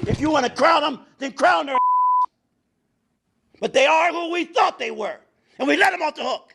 If you want to crown them, then crown their ass. But they are who we thought they were, and we let them off the hook.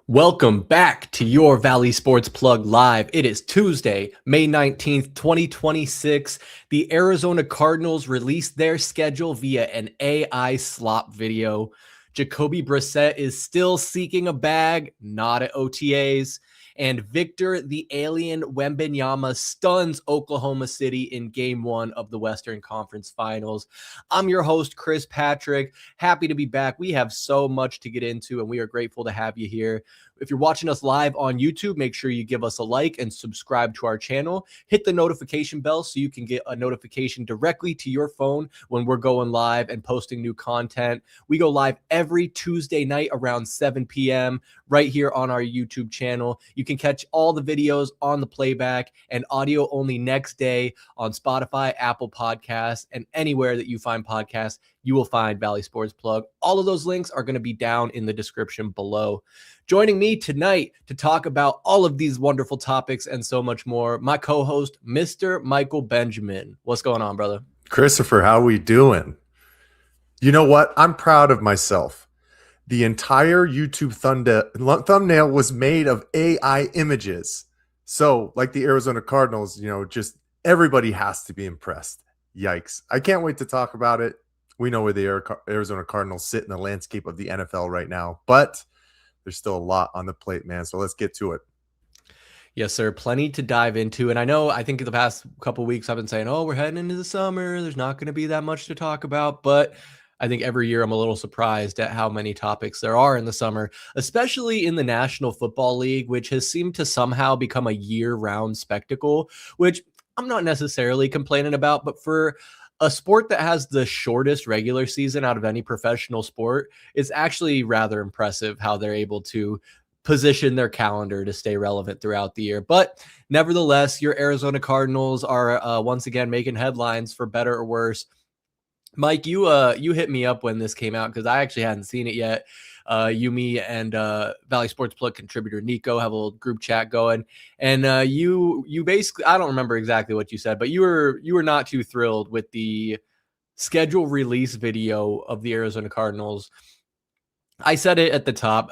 Welcome back to your Valley Sports Plug Live. It is Tuesday, May 19th, 2026. The Arizona Cardinals released their schedule via an AI slop video. Jacoby Brissett is still seeking a bag, not at OTAs. And Victor the Alien Wembanyama stuns Oklahoma City in Game 1 of the Western Conference Finals. I'm your host, Chris Patrick. Happy to be back. We have so much to get into, and we are grateful to have you here. If you're watching us live on YouTube, make sure you give us a like and subscribe to our channel. Hit the notification bell so you can get a notification directly to your phone when we're going live and posting new content. We go live every Tuesday night around 7 p.m. right here on our YouTube channel. You can catch all the videos on the playback and audio only next day on Spotify, Apple Podcasts, and anywhere that you find podcasts. You will find Valley Sports Plug. All of those links are going to be down in the description below. Joining me tonight to talk about all of these wonderful topics and so much more, my co-host, Mr. Michael Benjamin. What's going on, brother? Christopher, how we doing? You know what? I'm proud of myself. The entire YouTube thumbnail was made of AI images. So, like the Arizona Cardinals, just everybody has to be impressed. Yikes. I can't wait to talk about it. We know where the Arizona Cardinals sit in the landscape of the NFL right now, but there's still a lot on the plate, man. So let's get to it. Yes, sir. Plenty to dive into. And I think in the past couple of weeks, I've been saying, we're heading into the summer. There's not going to be that much to talk about. But I think every year I'm a little surprised at how many topics there are in the summer, especially in the National Football League, which has seemed to somehow become a year-round spectacle, which I'm not necessarily complaining about. But for a sport that has the shortest regular season out of any professional sport, it's actually rather impressive how they're able to position their calendar to stay relevant throughout the year. But nevertheless, your Arizona Cardinals are once again making headlines for better or worse. Mike, you hit me up when this came out because I actually hadn't seen it yet. You, me, and Valley Sports Plug contributor Nico have a little group chat going, and you basically, I don't remember exactly what you said, but you were not too thrilled with the schedule release video of the Arizona Cardinals. I said it at the top,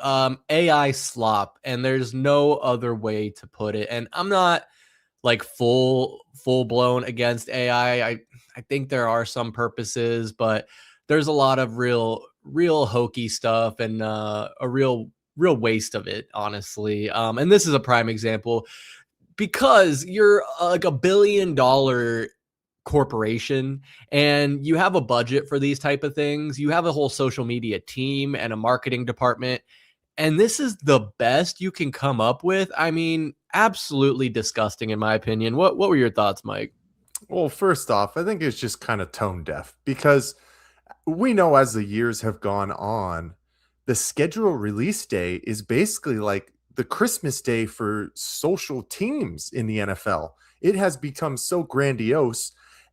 AI slop, and there's no other way to put it. And I'm not like full blown against AI. I think there are some purposes, but there's a lot of real hokey stuff and a real waste of it, honestly. And this is a prime example because you're like $1 billion corporation and you have a budget for these type of things. You have a whole social media team and a marketing department. And this is the best you can come up with. I mean, absolutely disgusting in my opinion. What were your thoughts, Mike? Well, first off, I think it's just kind of tone deaf because we know as the years have gone on, the schedule release day is basically like the Christmas day for social teams in the NFL. It has become so grandiose.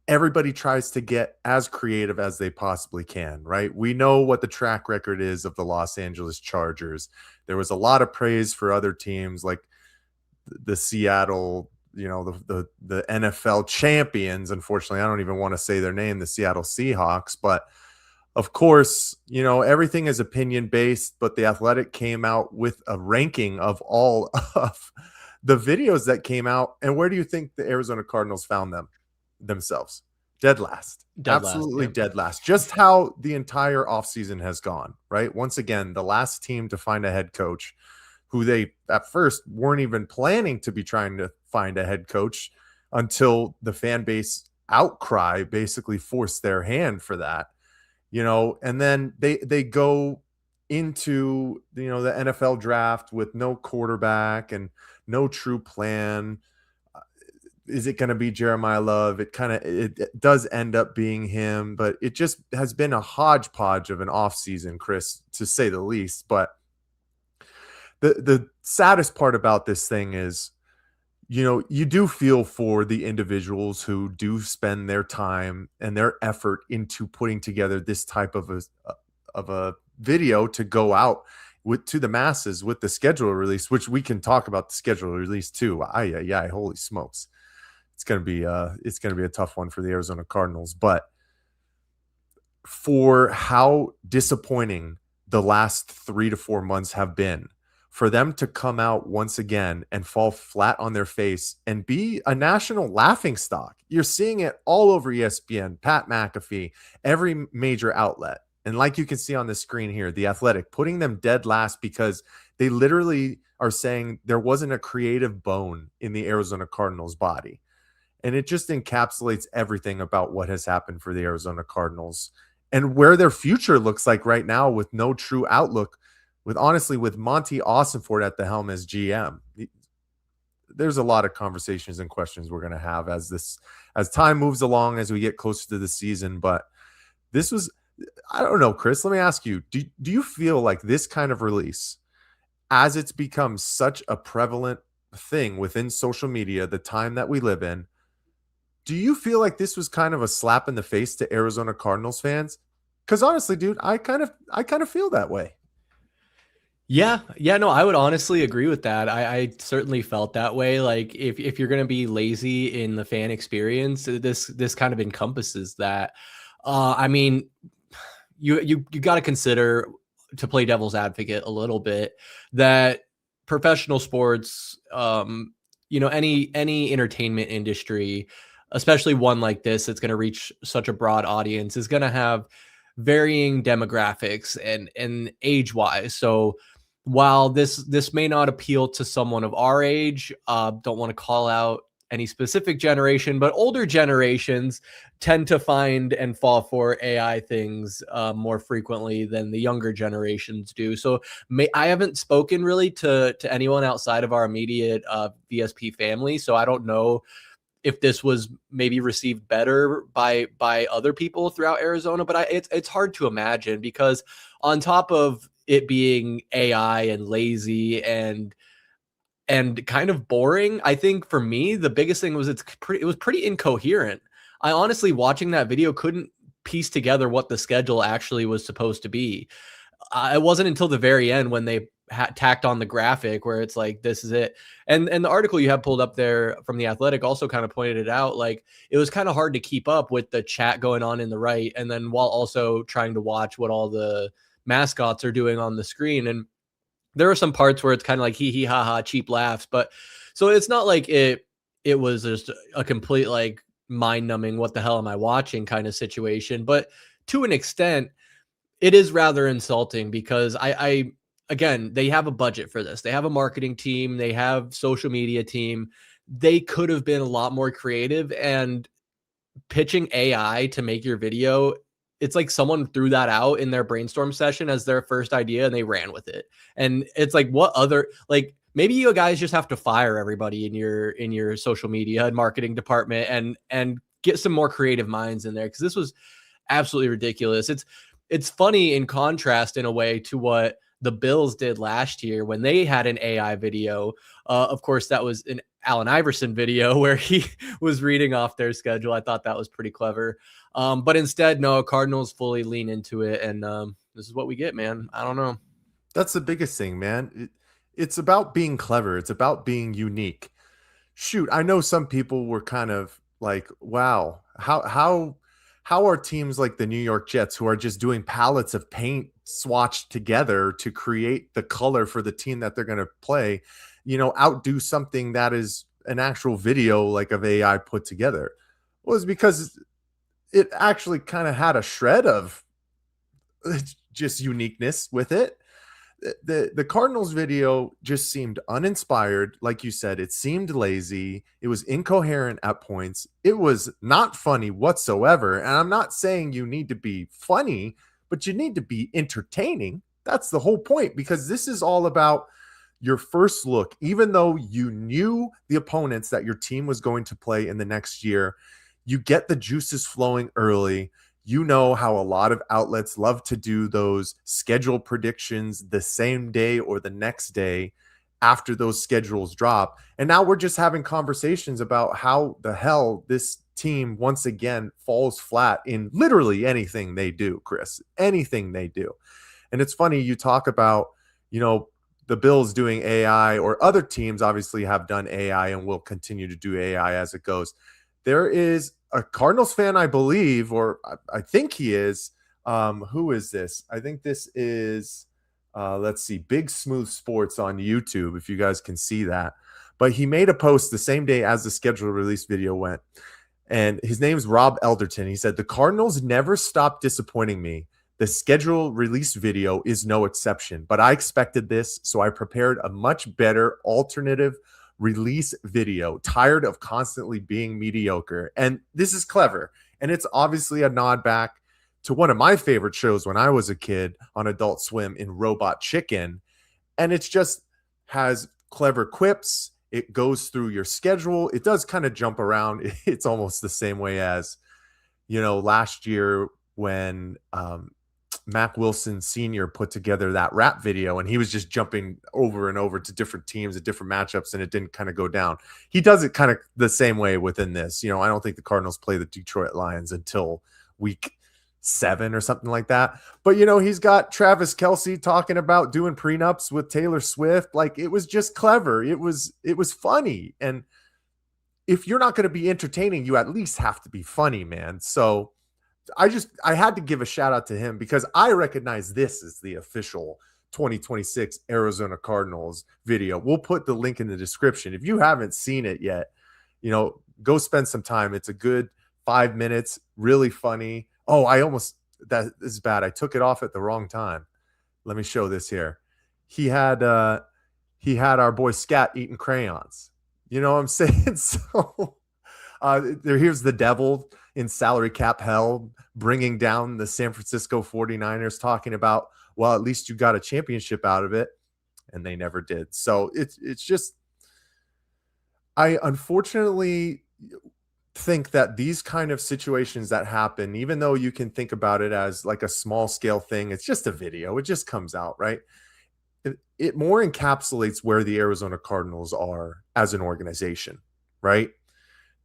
Everybody tries to get as creative as they possibly can, right? We know what the track record is of the Los Angeles Chargers. There was a lot of praise for other teams like the Seattle, the NFL champions. Unfortunately, I don't even want to say their name, the Seattle Seahawks. But of course, everything is opinion based, but the Athletic came out with a ranking of all of the videos that came out. And where do you think the Arizona Cardinals found themselves? Dead last. Absolutely Yep. Dead last. Just how the entire offseason has gone, right? Once again, the last team to find a head coach who they at first weren't even planning to be trying to find a head coach until the fan base outcry basically forced their hand for that, and then they go into, the NFL draft with no quarterback and no true plan. is it going to be Jeremiah Love? It does end up being him, but it just has been a hodgepodge of an offseason, Chris, to say the least. But the saddest part about this thing is, you do feel for the individuals who do spend their time and their effort into putting together this type of a video to go out to the masses with the schedule release, which we can talk about the schedule release too. Yeah, holy smokes. It's going to be a tough one for the Arizona Cardinals, but for how disappointing the last 3 to 4 months have been, for them to come out once again and fall flat on their face and be a national laughingstock. You're seeing it all over ESPN, Pat McAfee, every major outlet. And like you can see on the screen here, The Athletic putting them dead last because they literally are saying there wasn't a creative bone in the Arizona Cardinals body. And it just encapsulates everything about what has happened for the Arizona Cardinals and where their future looks like right now with no true outlook, with Monty Austinford at the helm as GM. There's a lot of conversations and questions we're going to have as time moves along, as we get closer to the season. But this was, I don't know, Chris, let me ask you, do you feel like this kind of release, as it's become such a prevalent thing within social media, the time that we live in, do you feel like this was kind of a slap in the face to Arizona Cardinals fans? Because honestly, dude, I kind of feel that way. Yeah, no, I would honestly agree with that. I certainly felt that way. Like if you're going to be lazy in the fan experience, this kind of encompasses that. I mean, you got to consider, to play devil's advocate a little bit, that professional sports, any entertainment industry, especially one like this that's going to reach such a broad audience, is going to have varying demographics and age wise. So while this may not appeal to someone of our age, don't want to call out any specific generation, but older generations tend to find and fall for AI things more frequently than the younger generations do. So I haven't spoken really to anyone outside of our immediate VSP family, so I don't know if this was maybe received better by other people throughout Arizona, but it's hard to imagine, because on top of it being AI and lazy and kind of boring, I think for me the biggest thing was it was pretty incoherent. I honestly, watching that video, couldn't piece together what the schedule actually was supposed to be. It wasn't until the very end when they tacked on the graphic where it's like, this is it. And the article you have pulled up there from The Athletic also kind of pointed it out. Like, it was kind of hard to keep up with the chat going on in the right, and then while also trying to watch what all the mascots are doing on the screen. And there are some parts where it's kind of like hee hee ha ha, cheap laughs, but so it's not like it was just a complete like mind-numbing what the hell am I watching kind of situation. But to an extent, it is rather insulting, because I again, they have a budget for this. They have a marketing team, they have social media team. They could have been a lot more creative, and pitching AI to make your video, it's like someone threw that out in their brainstorm session as their first idea and they ran with it. And it's like, what other, like, maybe you guys just have to fire everybody in your social media and marketing department and get some more creative minds in there, because this was absolutely ridiculous. It's funny in contrast in a way to what the Bills did last year when they had an AI video. Of course, that was an Allen Iverson video where he was reading off their schedule. I thought that was pretty clever. But instead, no, Cardinals fully lean into it. And this is what we get, man. I don't know. That's the biggest thing, man. It's about being clever. It's about being unique. Shoot, I know some people were kind of like, wow, how are teams like the New York Jets, who are just doing pallets of paint swatched together to create the color for the team that they're going to play, outdo something that is an actual video like of AI put together? Well, it's because it actually kind of had a shred of just uniqueness with it. The Cardinals video just seemed uninspired. Like you said, it seemed lazy. It was incoherent at points. It was not funny whatsoever. And I'm not saying you need to be funny, but you need to be entertaining. That's the whole point, because this is all about your first look, even though you knew the opponents that your team was going to play in the next year, you get the juices flowing early. You know how a lot of outlets love to do those schedule predictions the same day or the next day after those schedules drop. And now we're just having conversations about how the hell this team once again falls flat in literally anything they do, Chris, anything they do. And it's funny, you talk about, the Bills doing AI, or other teams obviously have done AI and will continue to do AI as it goes. There is a Cardinals fan, I believe, or I think he is. Who is this? I think this is, let's see, Big Smooth Sports on YouTube, if you guys can see that. But he made a post the same day as the scheduled release video went. And his name's Rob Elderton. He said, "The Cardinals never stop disappointing me. The schedule release video is no exception, but I expected this, so I prepared a much better alternative release video, tired of constantly being mediocre." And this is clever. And it's obviously a nod back to one of my favorite shows when I was a kid on Adult Swim, in Robot Chicken. And it's just has clever quips. It goes through your schedule. It does kind of jump around. It's almost the same way as, last year when Mack Wilson Sr. put together that rap video, and he was just jumping over and over to different teams and different matchups, and it didn't kind of go down. He does it kind of the same way within this. I don't think the Cardinals play the Detroit Lions until week 7 or something like that. But, he's got Travis Kelce talking about doing prenups with Taylor Swift. Like, it was just clever. It was funny. And if you're not going to be entertaining, you at least have to be funny, man. So I had to give a shout out to him, because I recognize this is the official 2026 Arizona Cardinals video. We'll put the link in the description. If you haven't seen it yet, go spend some time. It's a good 5 minutes, really funny. Oh, that is bad. I took it off at the wrong time. Let me show this here. He had our boy Scat eating crayons. You know what I'm saying? So here's the devil in salary cap hell, bringing down the San Francisco 49ers, talking about, well, at least you got a championship out of it. And they never did. So it's just, I unfortunately think that these kind of situations that happen, even though you can think about it as like a small scale thing, it's just a video. It just comes out, right? It more encapsulates where the Arizona Cardinals are as an organization, right?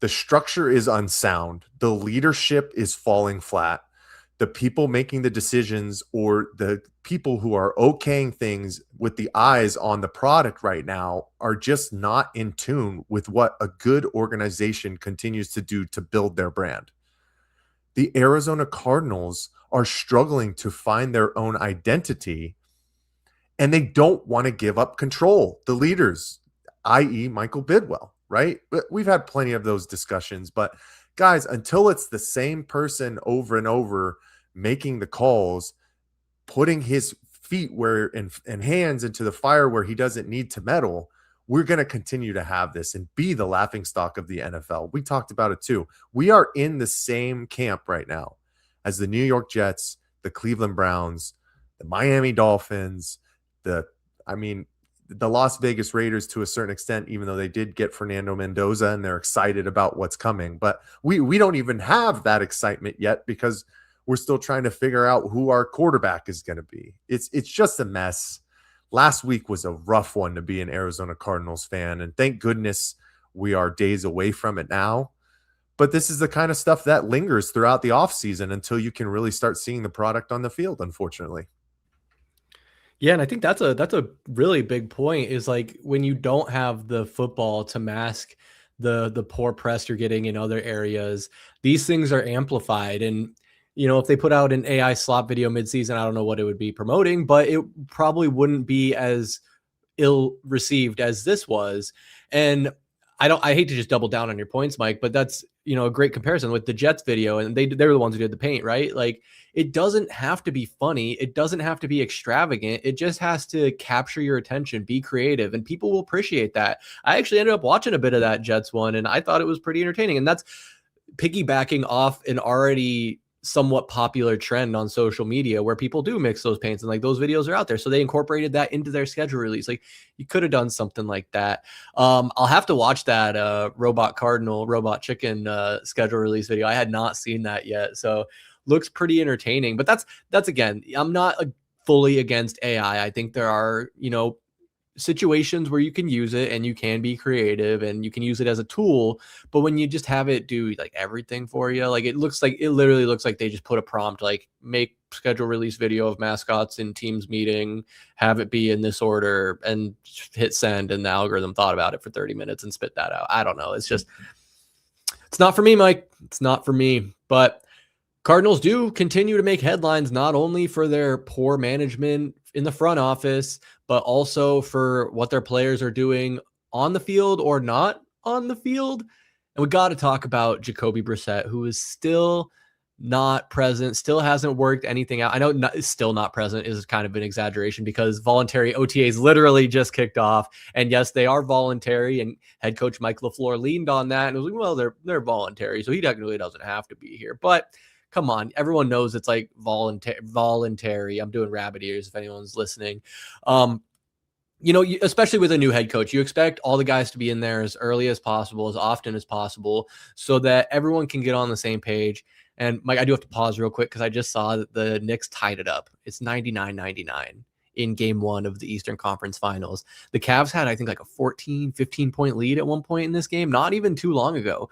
The structure is unsound. The leadership is falling flat. The people making the decisions, or the people who are okaying things with the eyes on the product right now, are just not in tune with what a good organization continues to do to build their brand. The Arizona Cardinals are struggling to find their own identity, and they don't want to give up control. The leaders, i.e. Michael Bidwell, right? We've had plenty of those discussions, but guys, until it's the same person over and over making the calls, putting his feet and hands into the fire where he doesn't need to meddle, we're going to continue to have this and be the laughingstock of the NFL. We talked about it too. We are in the same camp right now as the New York Jets, the Cleveland Browns, the Miami Dolphins, the Las Vegas Raiders to a certain extent, even though they did get Fernando Mendoza and they're excited about what's coming. But we don't even have that excitement yet, because we're still trying to figure out who our quarterback is going to be. It's just a mess. Last week was a rough one to be an Arizona Cardinals fan, and thank goodness we are days away from it now. But this is the kind of stuff that lingers throughout the offseason until you can really start seeing the product on the field, unfortunately. Yeah, and I think that's a really big point, is like when you don't have the football to mask the poor press you're getting in other areas, these things are amplified. And if they put out an AI slot video midseason, I don't know what it would be promoting, but it probably wouldn't be as ill received as this was. And I hate to just double down on your points, Mike, but that's, a great comparison with the Jets video, and they were the ones who did the paint, right? Like, it doesn't have to be funny. It doesn't have to be extravagant. It just has to capture your attention, be creative, and people will appreciate that. I actually ended up watching a bit of that Jets one, and I thought it was pretty entertaining. And that's piggybacking off an already somewhat popular trend on social media where people do mix those paints, and like those videos are out there. So they incorporated that into their schedule release. Like you could have done something like that. I'll have to watch that robot chicken schedule release video. I had not seen that yet. So looks pretty entertaining, but that's again, I'm not fully against AI. I think there are, situations where you can use it and you can be creative and you can use it as a tool, but when you just have it do like everything for you, like it literally looks like they just put a prompt like make schedule release video of mascots in teams meeting, have it be in this order, and hit send, and the algorithm thought about it for 30 minutes and spit that out. I don't know. It's not for me, Mike. It's not for me. But Cardinals do continue to make headlines, not only for their poor management in the front office, but also for what their players are doing on the field or not on the field. And we got to talk about Jacoby Brissett, who is still not present, still hasn't worked anything out. I know still not present is kind of an exaggeration because voluntary OTAs literally just kicked off. And yes, they are voluntary. And head coach Mike LaFleur leaned on that and was like, well, they're voluntary, so he technically doesn't have to be here. But come on, everyone knows it's like voluntary. I'm doing rabbit ears if anyone's listening. Especially with a new head coach, you expect all the guys to be in there as early as possible, as often as possible, so that everyone can get on the same page. And Mike, I do have to pause real quick because I just saw that the Knicks tied it up. It's 99-99 in game 1 of the Eastern Conference Finals. The Cavs had, I think, like a 15 point lead at one point in this game, not even too long ago.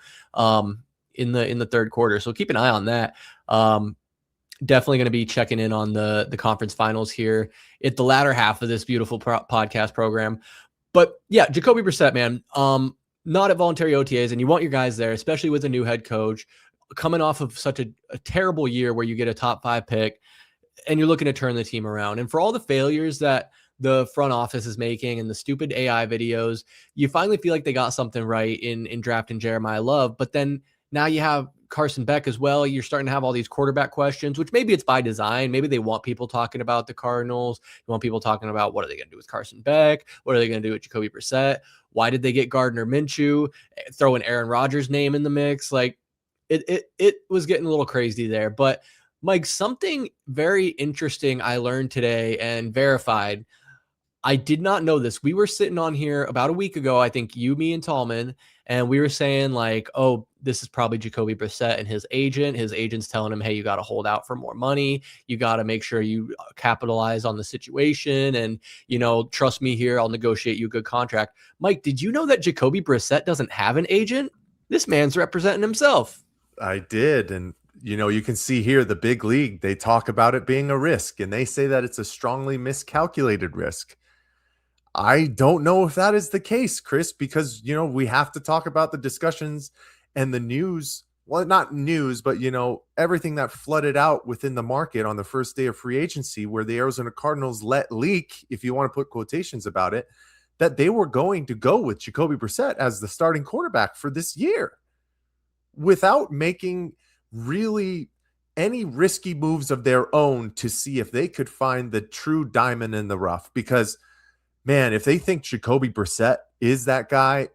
In the third quarter. So keep an eye on that. Definitely going to be checking in on the conference finals here at the latter half of this beautiful podcast program. But yeah, Jacoby Brissett, man, not at voluntary OTAs, and you want your guys there, especially with a new head coach coming off of such a terrible year where you get a top 5 pick and you're looking to turn the team around. And for all the failures that the front office is making and the stupid AI videos, you finally feel like they got something right in drafting Jeremiah Love. But then now you have Carson Beck as well. You're starting to have all these quarterback questions, which maybe it's by design. Maybe they want people talking about the Cardinals. You want people talking about what are they going to do with Carson Beck? What are they going to do with Jacoby Brissett? Why did they get Gardner Minshew? Throw in Aaron Rodgers' name in the mix. Like it was getting a little crazy there. But Mike, something very interesting I learned today and verified. I did not know this. We were sitting on here about a week ago, I think you, me, and Tallman, and we were saying like, oh, this is probably Jacoby Brissett and his agent. His agent's telling him, hey, you got to hold out for more money. You got to make sure you capitalize on the situation. And, trust me here, I'll negotiate you a good contract. Mike, did you know that Jacoby Brissett doesn't have an agent? This man's representing himself. I did. And, you can see here the big league, they talk about it being a risk, and they say that it's a strongly miscalculated risk. I don't know if that is the case, Chris, because, we have to talk about the discussions and the news. Well, not news, but, everything that flooded out within the market on the first day of free agency, where the Arizona Cardinals let leak, if you want to put quotations about it, that they were going to go with Jacoby Brissett as the starting quarterback for this year without making really any risky moves of their own to see if they could find the true diamond in the rough. Because man, if they think Jacoby Brissett is that guy,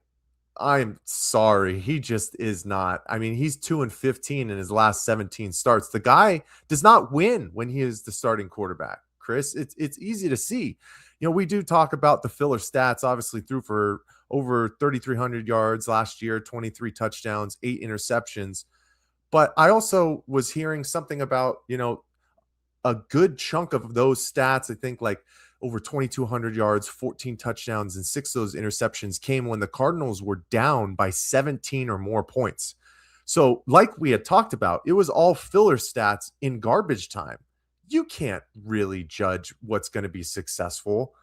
I'm sorry. He just is not. I mean, he's 2-15 in his last 17 starts. The guy does not win when he is the starting quarterback, Chris. It's easy to see. We do talk about the filler stats, obviously threw for over 3,300 yards last year, 23 touchdowns, 8 interceptions. But I also was hearing something about, a good chunk of those stats, I think like over 2,200 yards, 14 touchdowns, and 6 of those interceptions came when the Cardinals were down by 17 or more points. So like we had talked about, it was all filler stats in garbage time. You can't really judge what's going to be successful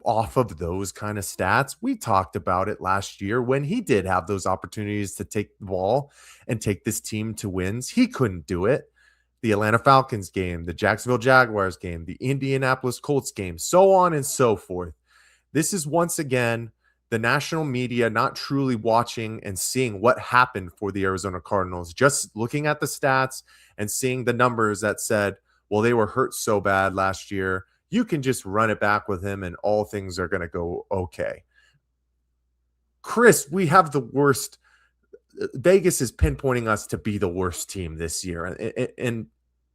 off of those kind of stats. We talked about it last year when he did have those opportunities to take the ball and take this team to wins. He couldn't do it. The Atlanta Falcons game, the Jacksonville Jaguars game, the Indianapolis Colts game, so on and so forth. This is once again the national media not truly watching and seeing what happened for the Arizona Cardinals, just looking at the stats and seeing the numbers that said, well, they were hurt so bad last year. You can just run it back with him and all things are going to go okay. Chris, we have the worst Vegas is pinpointing us to be the worst team this year. And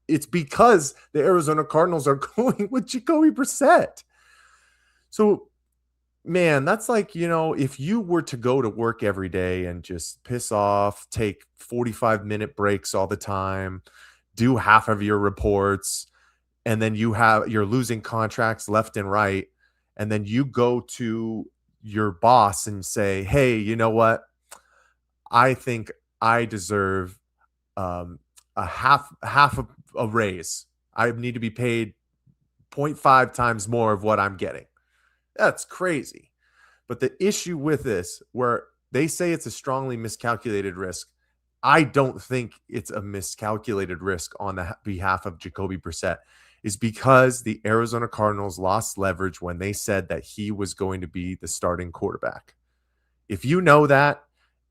it's because the Arizona Cardinals are going with Jacoby Brissett. So, man, that's like, if you were to go to work every day and just piss off, take 45-minute breaks all the time, do half of your reports, and then you're losing contracts left and right, and then you go to your boss and say, hey, you know what? I think I deserve a half of a raise. I need to be paid 0.5 times more of what I'm getting. That's crazy. But the issue with this, where they say it's a strongly miscalculated risk, I don't think it's a miscalculated risk on the behalf of Jacoby Brissett, is because the Arizona Cardinals lost leverage when they said that he was going to be the starting quarterback. If you know that,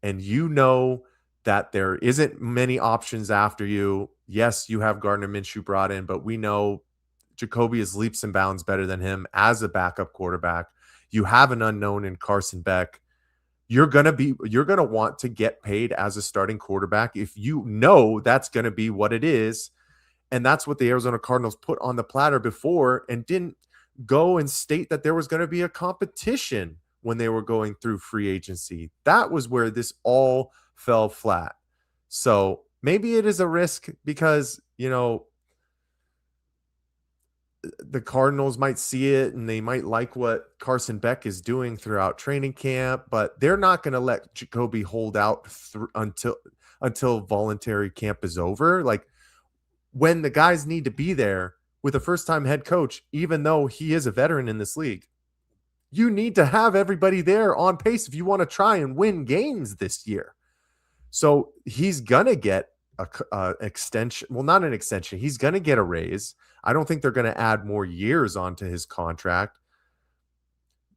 and you know that there isn't many options after you, yes, you have Gardner Minshew brought in, but we know Jacoby is leaps and bounds better than him as a backup quarterback. You have an unknown in Carson Beck. You're going to want to get paid as a starting quarterback if you know that's going to be what it is. And that's what the Arizona Cardinals put on the platter before, and didn't go and state that there was going to be a competition when they were going through free agency. That was where this all fell flat. So maybe it is a risk because, the Cardinals might see it and they might like what Carson Beck is doing throughout training camp, but they're not going to let Jacoby hold out until voluntary camp is over. Like, when the guys need to be there with a first-time head coach, even though he is a veteran in this league, you need to have everybody there on pace if you want to try and win games this year. So he's going to get a extension. Well, not an extension. He's going to get a raise. I don't think they're going to add more years onto his contract.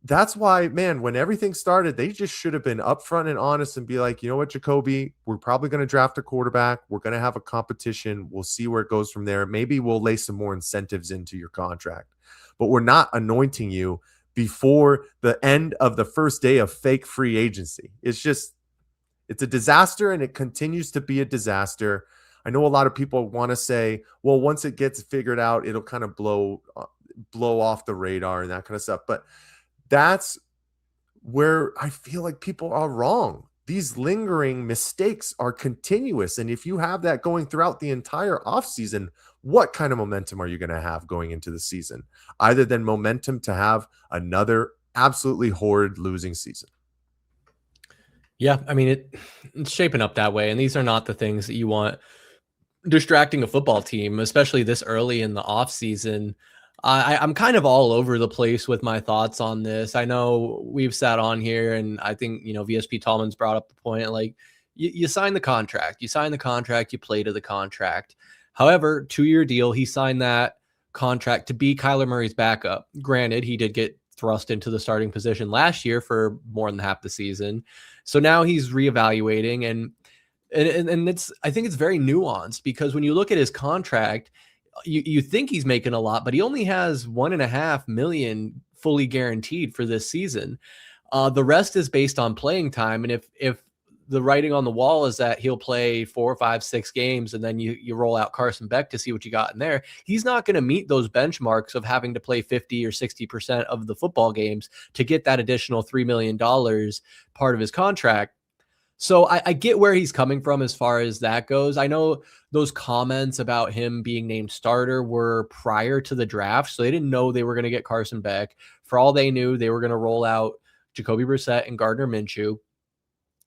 That's why, man, when everything started, they just should have been upfront and honest and be like, you know what, Jacoby, we're probably going to draft a quarterback. We're going to have a competition. We'll see where it goes from there. Maybe we'll lay some more incentives into your contract, but we're not anointing you before the end of the first day of fake free agency. It's a disaster, and it continues to be a disaster. I know a lot of people want to say, well, once it gets figured out, it'll kind of blow off the radar and that kind of stuff. But that's where I feel like people are wrong. These lingering mistakes are continuous. And if you have that going throughout the entire offseason, what kind of momentum are you going to have going into the season? Either than momentum to have another absolutely horrid losing season. Yeah, I mean, it's shaping up that way. And these are not the things that you want distracting a football team, especially this early in the offseason. I'm kind of all over the place with my thoughts on this. I know we've sat on here, and I think, VSP Tallman's brought up the point, like, you sign the contract, you play to the contract. However, 2-year deal, he signed that contract to be Kyler Murray's backup. Granted, he did get thrust into the starting position last year for more than half the season. So now he's reevaluating, and I think it's very nuanced, because when you look at his contract, you think he's making a lot, but he only has $1.5 million fully guaranteed for this season. The rest is based on playing time. And if the writing on the wall is that he'll play 4, 5, 6 games, and then you roll out Carson Beck to see what you got in there, he's not going to meet those benchmarks of having to play 50 or 60% of the football games to get that additional $3 million part of his contract. So I get where he's coming from as far as that goes. I know those comments about him being named starter were prior to the draft, so they didn't know they were going to get Carson Beck. For all they knew, they were going to roll out Jacoby Brissett and Gardner Minshew.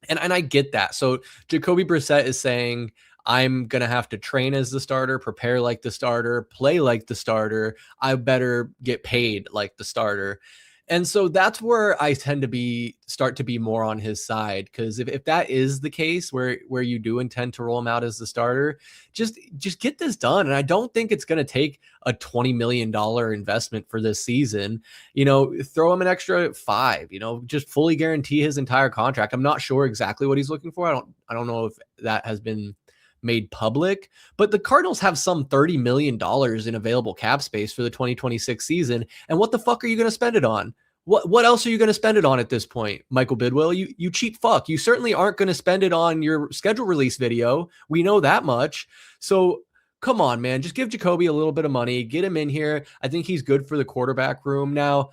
And I get that. So Jacoby Brissett is saying, I'm going to have to train as the starter, prepare like the starter, play like the starter. I better get paid like the starter. And so that's where I tend to start to be more on his side, because if that is the case where you do intend to roll him out as the starter, just get this done. And I don't think it's going to take a $20 million investment for this season. Throw him an extra 5, just fully guarantee his entire contract. I'm not sure exactly what he's looking for. I don't know if that has been made public, but the Cardinals have some $30 million in available cap space for the 2026 season. And what the fuck are you going to spend it on? What else are you going to spend it on at this point, Michael Bidwell? You cheap fuck. You certainly aren't going to spend it on your schedule release video. We know that much. So come on, man. Just give Jacoby a little bit of money. Get him in here. I think he's good for the quarterback room. Now,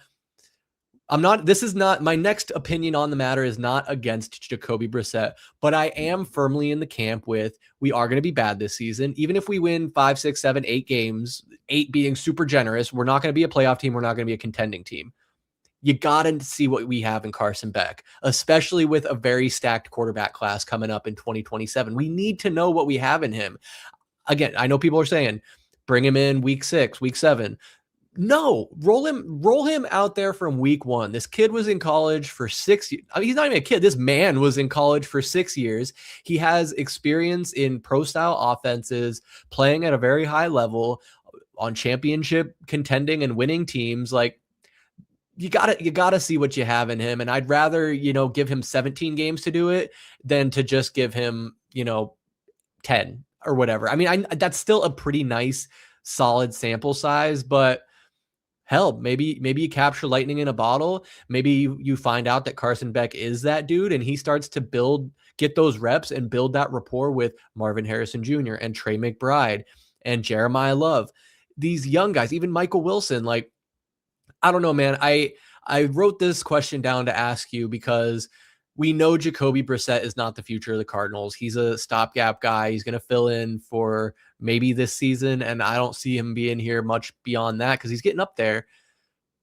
this is not my next opinion on the matter is not against Jacoby Brissett, but I am firmly in the camp with we are going to be bad this season. Even if we win 5, 6, 7, 8 games, 8 being super generous, we're not going to be a playoff team. We're not going to be a contending team. You got to see what we have in Carson Beck, especially with a very stacked quarterback class coming up in 2027. We need to know what we have in him. Again, I know people are saying, bring him in week 6, week 7. No, roll him out there from week 1. This kid was in college for 6 years. I mean, he's not even a kid. This man was in college for 6 years. He has experience in pro style offenses, playing at a very high level on championship contending and winning teams. Like, you gotta see what you have in him. And I'd rather, give him 17 games to do it than to just give him, 10 or whatever. I mean, that's still a pretty nice, solid sample size, but hell, maybe you capture lightning in a bottle. Maybe you find out that Carson Beck is that dude and he starts to get those reps and build that rapport with Marvin Harrison Jr. and Trey McBride and Jeremiah Love. These young guys, even Michael Wilson, like, I don't know, man. I wrote this question down to ask you because we know Jacoby Brissett is not the future of the Cardinals. He's a stopgap guy. He's going to fill in for maybe this season, and I don't see him being here much beyond that because he's getting up there.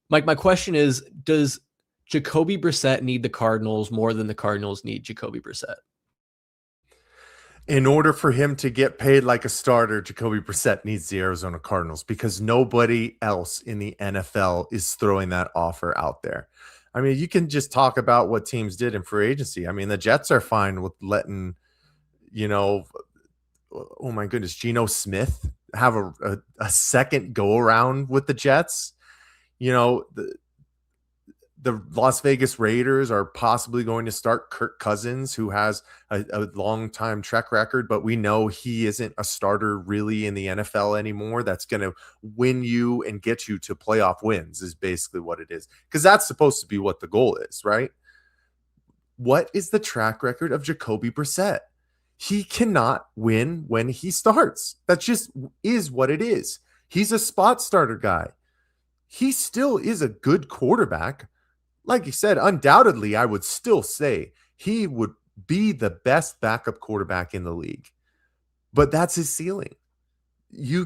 Mike, my question is, does Jacoby Brissett need the Cardinals more than the Cardinals need Jacoby Brissett? In order for him to get paid like a starter, Jacoby Brissett needs the Arizona Cardinals because nobody else in the NFL is throwing that offer out there. I mean, you can just talk about what teams did in free agency. I mean, the Jets are fine with letting, oh my goodness, Geno Smith have a second go around with the Jets. The Las Vegas Raiders are possibly going to start Kirk Cousins, who has a long time track record, but we know he isn't a starter really in the NFL anymore. That's going to win you and get you to playoff wins is basically what it is. Because that's supposed to be what the goal is, right? What is the track record of Jacoby Brissett? He cannot win when he starts. That just is what it is. He's a spot starter guy. He still is a good quarterback. Like you said, undoubtedly, I would still say he would be the best backup quarterback in the league. But that's his ceiling. You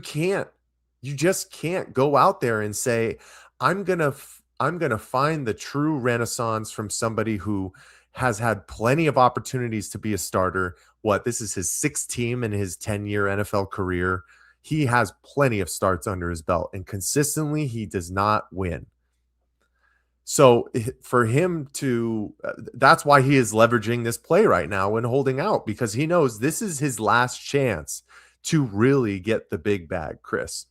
just can't go out there and say, I'm going to find the true renaissance from somebody who has had plenty of opportunities to be a starter. This is his 6th team in his 10-year NFL career. He has plenty of starts under his belt, and consistently he does not win. So for him that's why he is leveraging this play right now and holding out, because he knows this is his last chance to really get the big bag. Chris,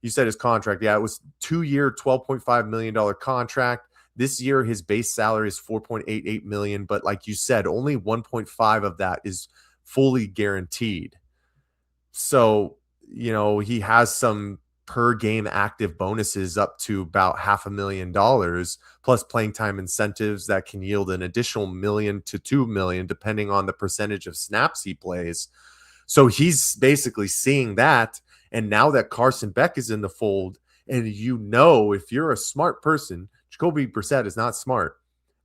you said his contract. Yeah, it was 2-year, $12.5 million contract. This year, his base salary is $4.88 million. But like you said, only 1.5 of that is fully guaranteed. So, he has some per game active bonuses up to about $500,000 plus playing time incentives that can yield an additional $1 million to $2 million depending on the percentage of snaps he plays. So he's basically seeing that. And now that Carson Beck is in the fold, and if you're a smart person, Jacoby Brissett is not smart.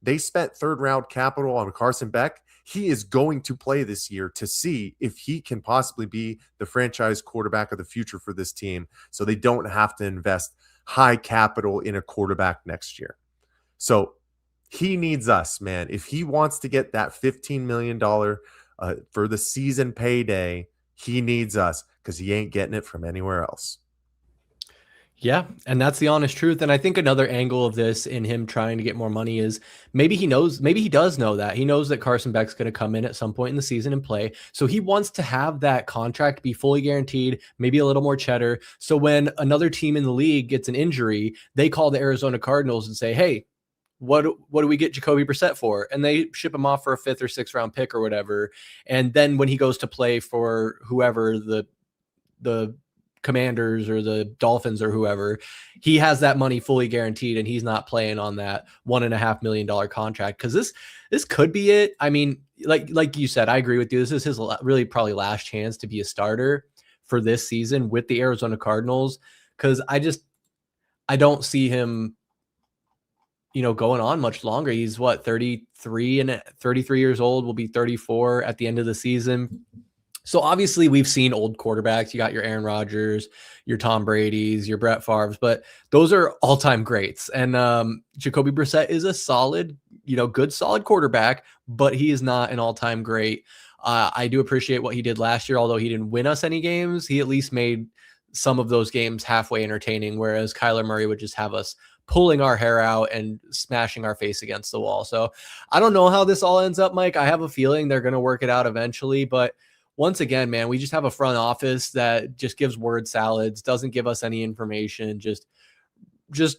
They spent 3rd round capital on Carson Beck. He is going to play this year to see if he can possibly be the franchise quarterback of the future for this team, so they don't have to invest high capital in a quarterback next year. So he needs us, man. If he wants to get that $15 million for the season payday, he needs us because he ain't getting it from anywhere else. Yeah, and that's the honest truth. And I think another angle of this in him trying to get more money is maybe he does know that. He knows that Carson Beck's going to come in at some point in the season and play. So he wants to have that contract be fully guaranteed, maybe a little more cheddar. So when another team in the league gets an injury, they call the Arizona Cardinals and say, hey, what do we get Jacoby Brissett for? And they ship him off for a 5th or 6th round pick or whatever. And then when he goes to play for whoever the Commanders or the Dolphins or whoever, he has that money fully guaranteed and he's not playing on that $1.5 million contract. Cause this could be it. I mean, like you said, I agree with you. This is his really probably last chance to be a starter for this season with the Arizona Cardinals. Cause I don't see him, going on much longer. He's 33 years old, will be 34 at the end of the season. So obviously we've seen old quarterbacks. You got your Aaron Rodgers, your Tom Brady's, your Brett Favre's, but those are all-time greats. And Jacoby Brissett is a solid, good, solid quarterback, but he is not an all-time great. I do appreciate what he did last year. Although he didn't win us any games, he at least made some of those games halfway entertaining, whereas Kyler Murray would just have us pulling our hair out and smashing our face against the wall. So I don't know how this all ends up, Mike. I have a feeling they're going to work it out eventually, but once again, man, we just have a front office that just gives word salads, doesn't give us any information, just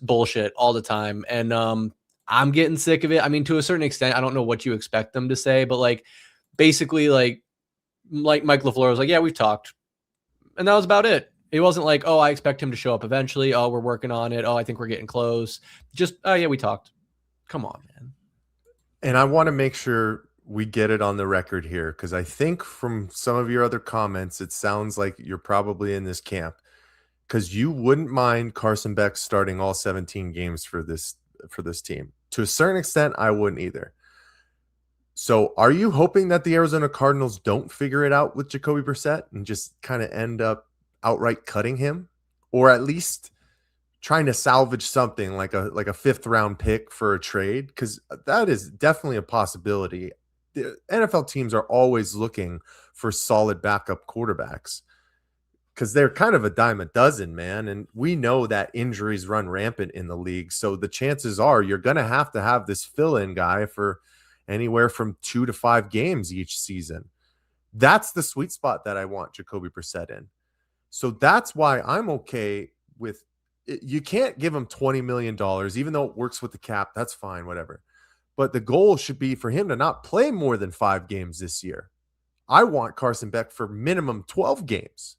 bullshit all the time. And I'm getting sick of it. I mean, to a certain extent, I don't know what you expect them to say, but basically like Mike LaFleur was like, yeah, we've talked. And that was about it. It wasn't like, oh, I expect him to show up eventually. Oh, we're working on it. Oh, I think we're getting close. Just, oh yeah, we talked. Come on, man. And I want to make sure we get it on the record here, because I think from some of your other comments, it sounds like you're probably in this camp, because you wouldn't mind Carson Beck starting all 17 games for this team. To a certain extent, I wouldn't either. So are you hoping that the Arizona Cardinals don't figure it out with Jacoby Brissett and just kind of end up outright cutting him, or at least trying to salvage something like a fifth round pick for a trade? Because that is definitely a possibility. The NFL teams are always looking for solid backup quarterbacks because they're kind of a dime a dozen, man. And we know that injuries run rampant in the league. So the chances are you're going to have this fill-in guy for anywhere from 2 to 5 games each season. That's the sweet spot that I want Jacoby Brissett in. So that's why I'm okay with it. You can't give him $20 million, even though it works with the cap. That's fine, whatever. But the goal should be for him to not play more than 5 games this year. I want Carson Beck for minimum 12 games.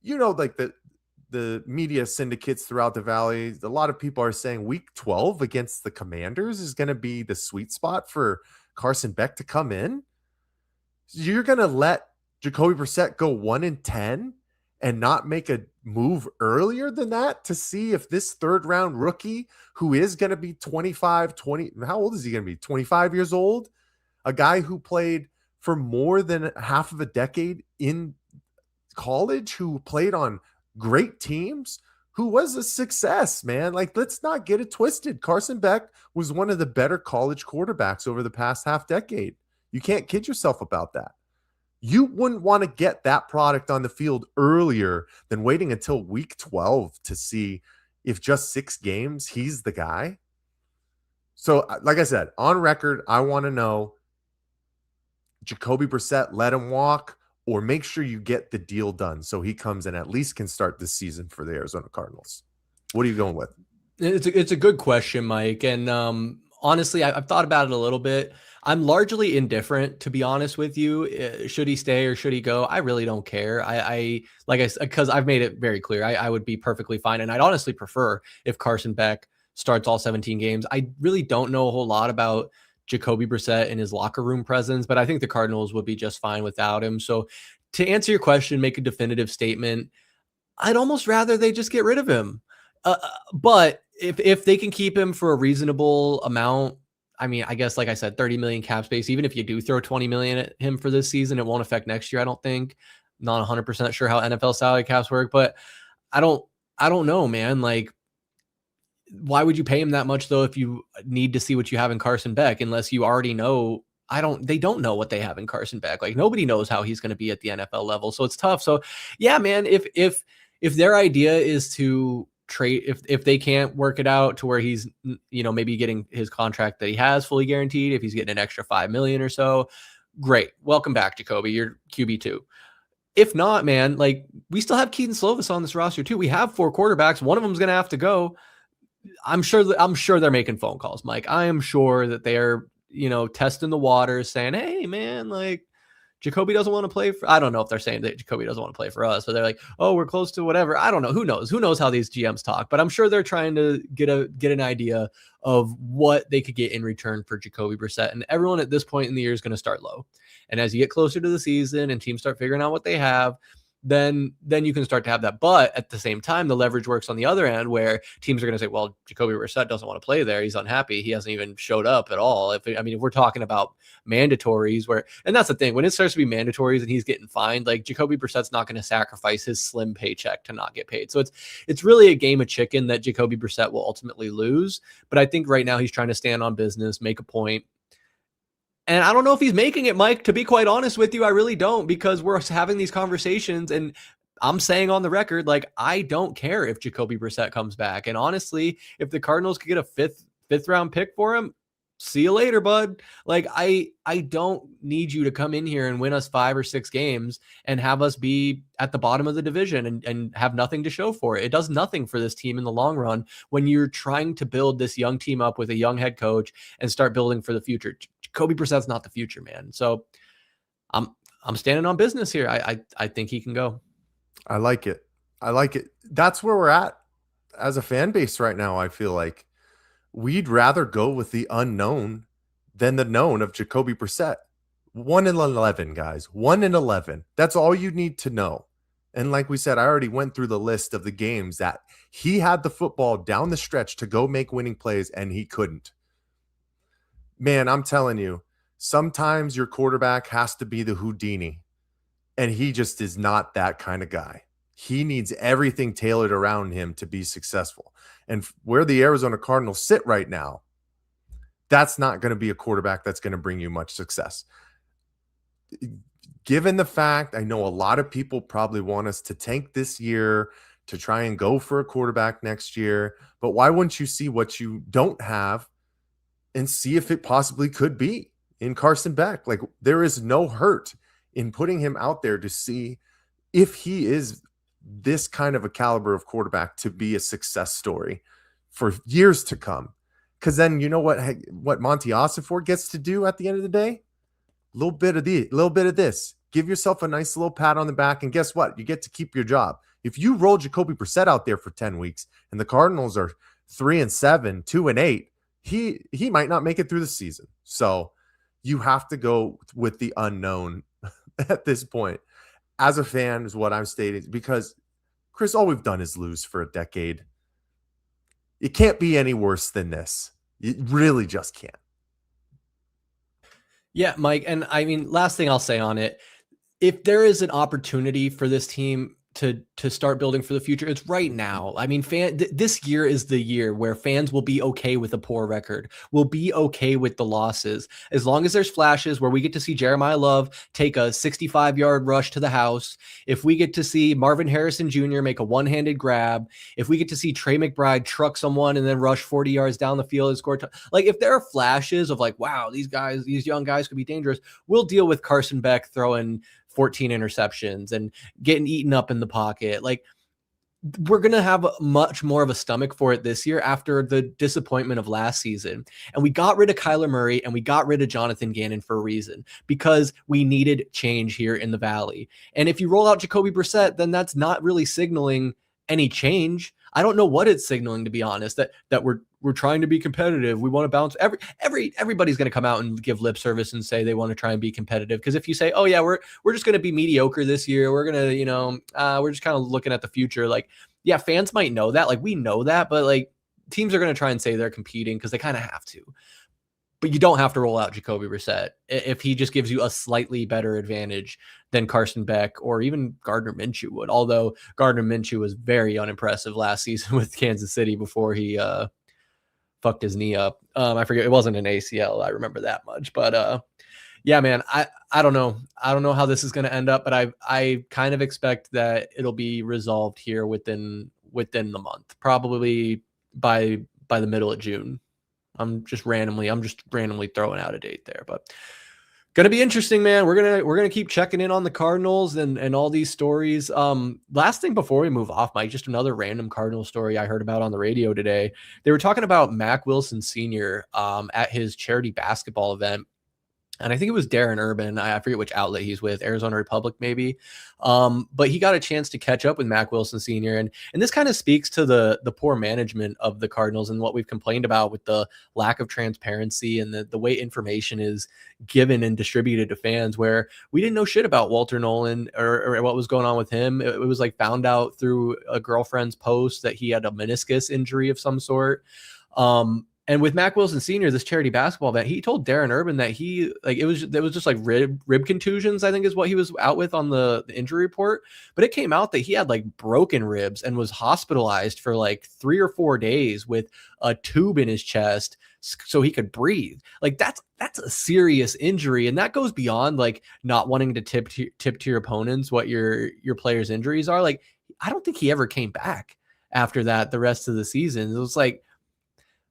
Like the media syndicates throughout the valley, a lot of people are saying week 12 against the Commanders is going to be the sweet spot for Carson Beck to come in. You're going to let Jacoby Brissett go 1-10 and not make a move earlier than that to see if this third round rookie, who is going to be 20, how old is he going to be? 25 years old? A guy who played for more than half of a decade in college, who played on great teams, who was a success, man. Let's not get it twisted. Carson Beck was one of the better college quarterbacks over the past half decade. You can't kid yourself about that. You wouldn't want to get that product on the field earlier than waiting until week 12 to see if just 6 games he's the guy. So, like I said, on record, I want to know, Jacoby Brissett, let him walk, or make sure you get the deal done so he comes and at least can start this season for the Arizona Cardinals. What are you going with? It's a good question, Mike. And honestly, I've thought about it a little bit. I'm largely indifferent, to be honest with you. Should he stay or should he go? I really don't care. Because I've made it very clear. I would be perfectly fine. And I'd honestly prefer if Carson Beck starts all 17 games. I really don't know a whole lot about Jacoby Brissett and his locker room presence, but I think the Cardinals would be just fine without him. So to answer your question, make a definitive statement, I'd almost rather they just get rid of him. But if they can keep him for a reasonable amount, I mean, I guess, like I said, 30 million cap space, even if you do throw 20 million at him for this season, it won't affect next year. I don't think. Not 100% sure how NFL salary caps work, but I don't know, man. Why would you pay him that much though, if you need to see what you have in Carson Beck, unless you already know? They don't know what they have in Carson Beck. Nobody knows how he's going to be at the NFL level. So it's tough. So yeah, man, if their idea is to trade, if they can't work it out to where he's, maybe getting his contract that he has fully guaranteed, if he's getting an extra 5 million or so, great. Welcome back, Jacoby. You're QB2. If not, man, we still have Keaton Slovis on this roster too. We have 4 quarterbacks. One of them's going to have to go. I'm sure they're making phone calls, Mike. I am sure that they're, testing the waters, saying, hey man, Jacoby doesn't want to play for, I don't know if they're saying that Jacoby doesn't want to play for us, but they're like, oh, we're close to whatever. I don't know. Who knows how these GMs talk, but I'm sure they're trying to get an idea of what they could get in return for Jacoby Brissett. And everyone at this point in the year is going to start low. And as you get closer to the season and teams start figuring out what they have, then you can start to have that. But at the same time, the leverage works on the other end where teams are going to say, well, Jacoby Brissett doesn't want to play there. He's unhappy. He hasn't even showed up at all. If we're talking about mandatories and that's the thing, when it starts to be mandatories and he's getting fined, like Jacoby Brissett's not going to sacrifice his slim paycheck to not get paid. So it's really a game of chicken that Jacoby Brissett will ultimately lose. But I think right now he's trying to stand on business, make a point. And I don't know if he's making it, Mike, to be quite honest with you. I really don't, because we're having these conversations and I'm saying on the record, like, I don't care if Jacoby Brissett comes back. And honestly, if the Cardinals could get a fifth round pick for him, see you later, bud. Like, I don't need you to come in here and win us 5 or 6 games and have us be at the bottom of the division and have nothing to show for it. It does nothing for this team in the long run when you're trying to build this young team up with a young head coach and start building for the future. Jacoby Brissett's not the future, man. So I'm standing on business here. I think he can go. I like it. That's where we're at as a fan base right now. I feel like we'd rather go with the unknown than the known of Jacoby Brissett. 1-11, guys. 1-11. That's all you need to know. And like we said, I already went through the list of the games that he had the football down the stretch to go make winning plays, and he couldn't. Man, I'm telling you, sometimes your quarterback has to be the Houdini, and he just is not that kind of guy. He needs everything tailored around him to be successful. And where the Arizona Cardinals sit right now, that's not going to be a quarterback that's going to bring you much success. Given the fact, I know a lot of people probably want us to tank this year to try and go for a quarterback next year, but why wouldn't you see what you don't have and see if it possibly could be in Carson Beck? Like, there is no hurt in putting him out there to see if he is this kind of a caliber of quarterback to be a success story for years to come. Because then you know what Monty Ossenfort gets to do at the end of the day? A little bit of this. Give yourself a nice little pat on the back, and guess what? You get to keep your job. If you roll Jacoby Brissett out there for 10 weeks and the Cardinals are 3-7, 2-8, he might not make it through the season. So you have to go with the unknown at this point. As a fan is what I'm stating, because Chris, all we've done is lose for a decade. It can't be any worse than this. It really just can't. Yeah, Mike. And I mean, last thing I'll say on it, if there is an opportunity for this team to start building for the future, it's right now. I mean, this year is the year where fans will be okay with a poor record, will be okay with the losses, as long as there's flashes where we get to see Jeremiah Love take a 65-yard rush to the house, if we get to see Marvin Harrison Jr. make a one-handed grab, if we get to see Trey McBride truck someone and then rush 40 yards down the field and score. Like, if there are flashes of like, wow, these young guys could be dangerous, we'll deal with Carson Beck throwing 14 interceptions and getting eaten up in the pocket. Like, we're going to have much more of a stomach for it this year after the disappointment of last season. And we got rid of Kyler Murray and we got rid of Jonathan Gannon for a reason, because we needed change here in the Valley. And if you roll out Jacoby Brissett, then that's not really signaling any change. I don't know what it's signaling, to be honest, that we're trying to be competitive. We want to bounce. Everybody's going to come out and give lip service and say they want to try and be competitive. Because if you say, oh yeah, we're just going to be mediocre this year, we're going to, we're just kind of looking at the future. Like, yeah, fans might know that. Like, we know that, but like, teams are going to try and say they're competing because they kind of have to. But you don't have to roll out Jacoby Brissett if he just gives you a slightly better advantage than Carson Beck or even Gardner Minshew would. Although Gardner Minshew was very unimpressive last season with Kansas City before he fucked his knee up. I forget, it wasn't an ACL. I remember that much. But yeah, man, I don't know. I don't know how this is going to end up, but I kind of expect that it'll be resolved here within the month, probably by the middle of June. I'm just randomly throwing out a date there, but gonna be interesting, man. We're gonna keep checking in on the Cardinals and all these stories. Last thing before we move off, Mike, just another random Cardinal story I heard about on the radio today. They were talking about Mack Wilson Sr. At his charity basketball event. and I think it was Darren Urban. I forget which outlet he's with, Arizona Republic maybe. But he got a chance to catch up with Mack Wilson Sr. And this kind of speaks to the poor management of the Cardinals and what we've complained about with the lack of transparency and the way information is given and distributed to fans, where we didn't know shit about Walter Nolan or what was going on with him. It was like found out through a girlfriend's post that he had a meniscus injury of some sort. And with Mack Wilson Sr., this charity basketball vet, he told Darren Urban that it was just like rib contusions, I think is what he was out with on the injury report. But it came out that he had like broken ribs and was hospitalized for like 3 or 4 days with a tube in his chest so he could breathe. Like that's a serious injury. And that goes beyond like not wanting to tip to your opponents what your players' injuries are. Like, I don't think he ever came back after that the rest of the season. It was like,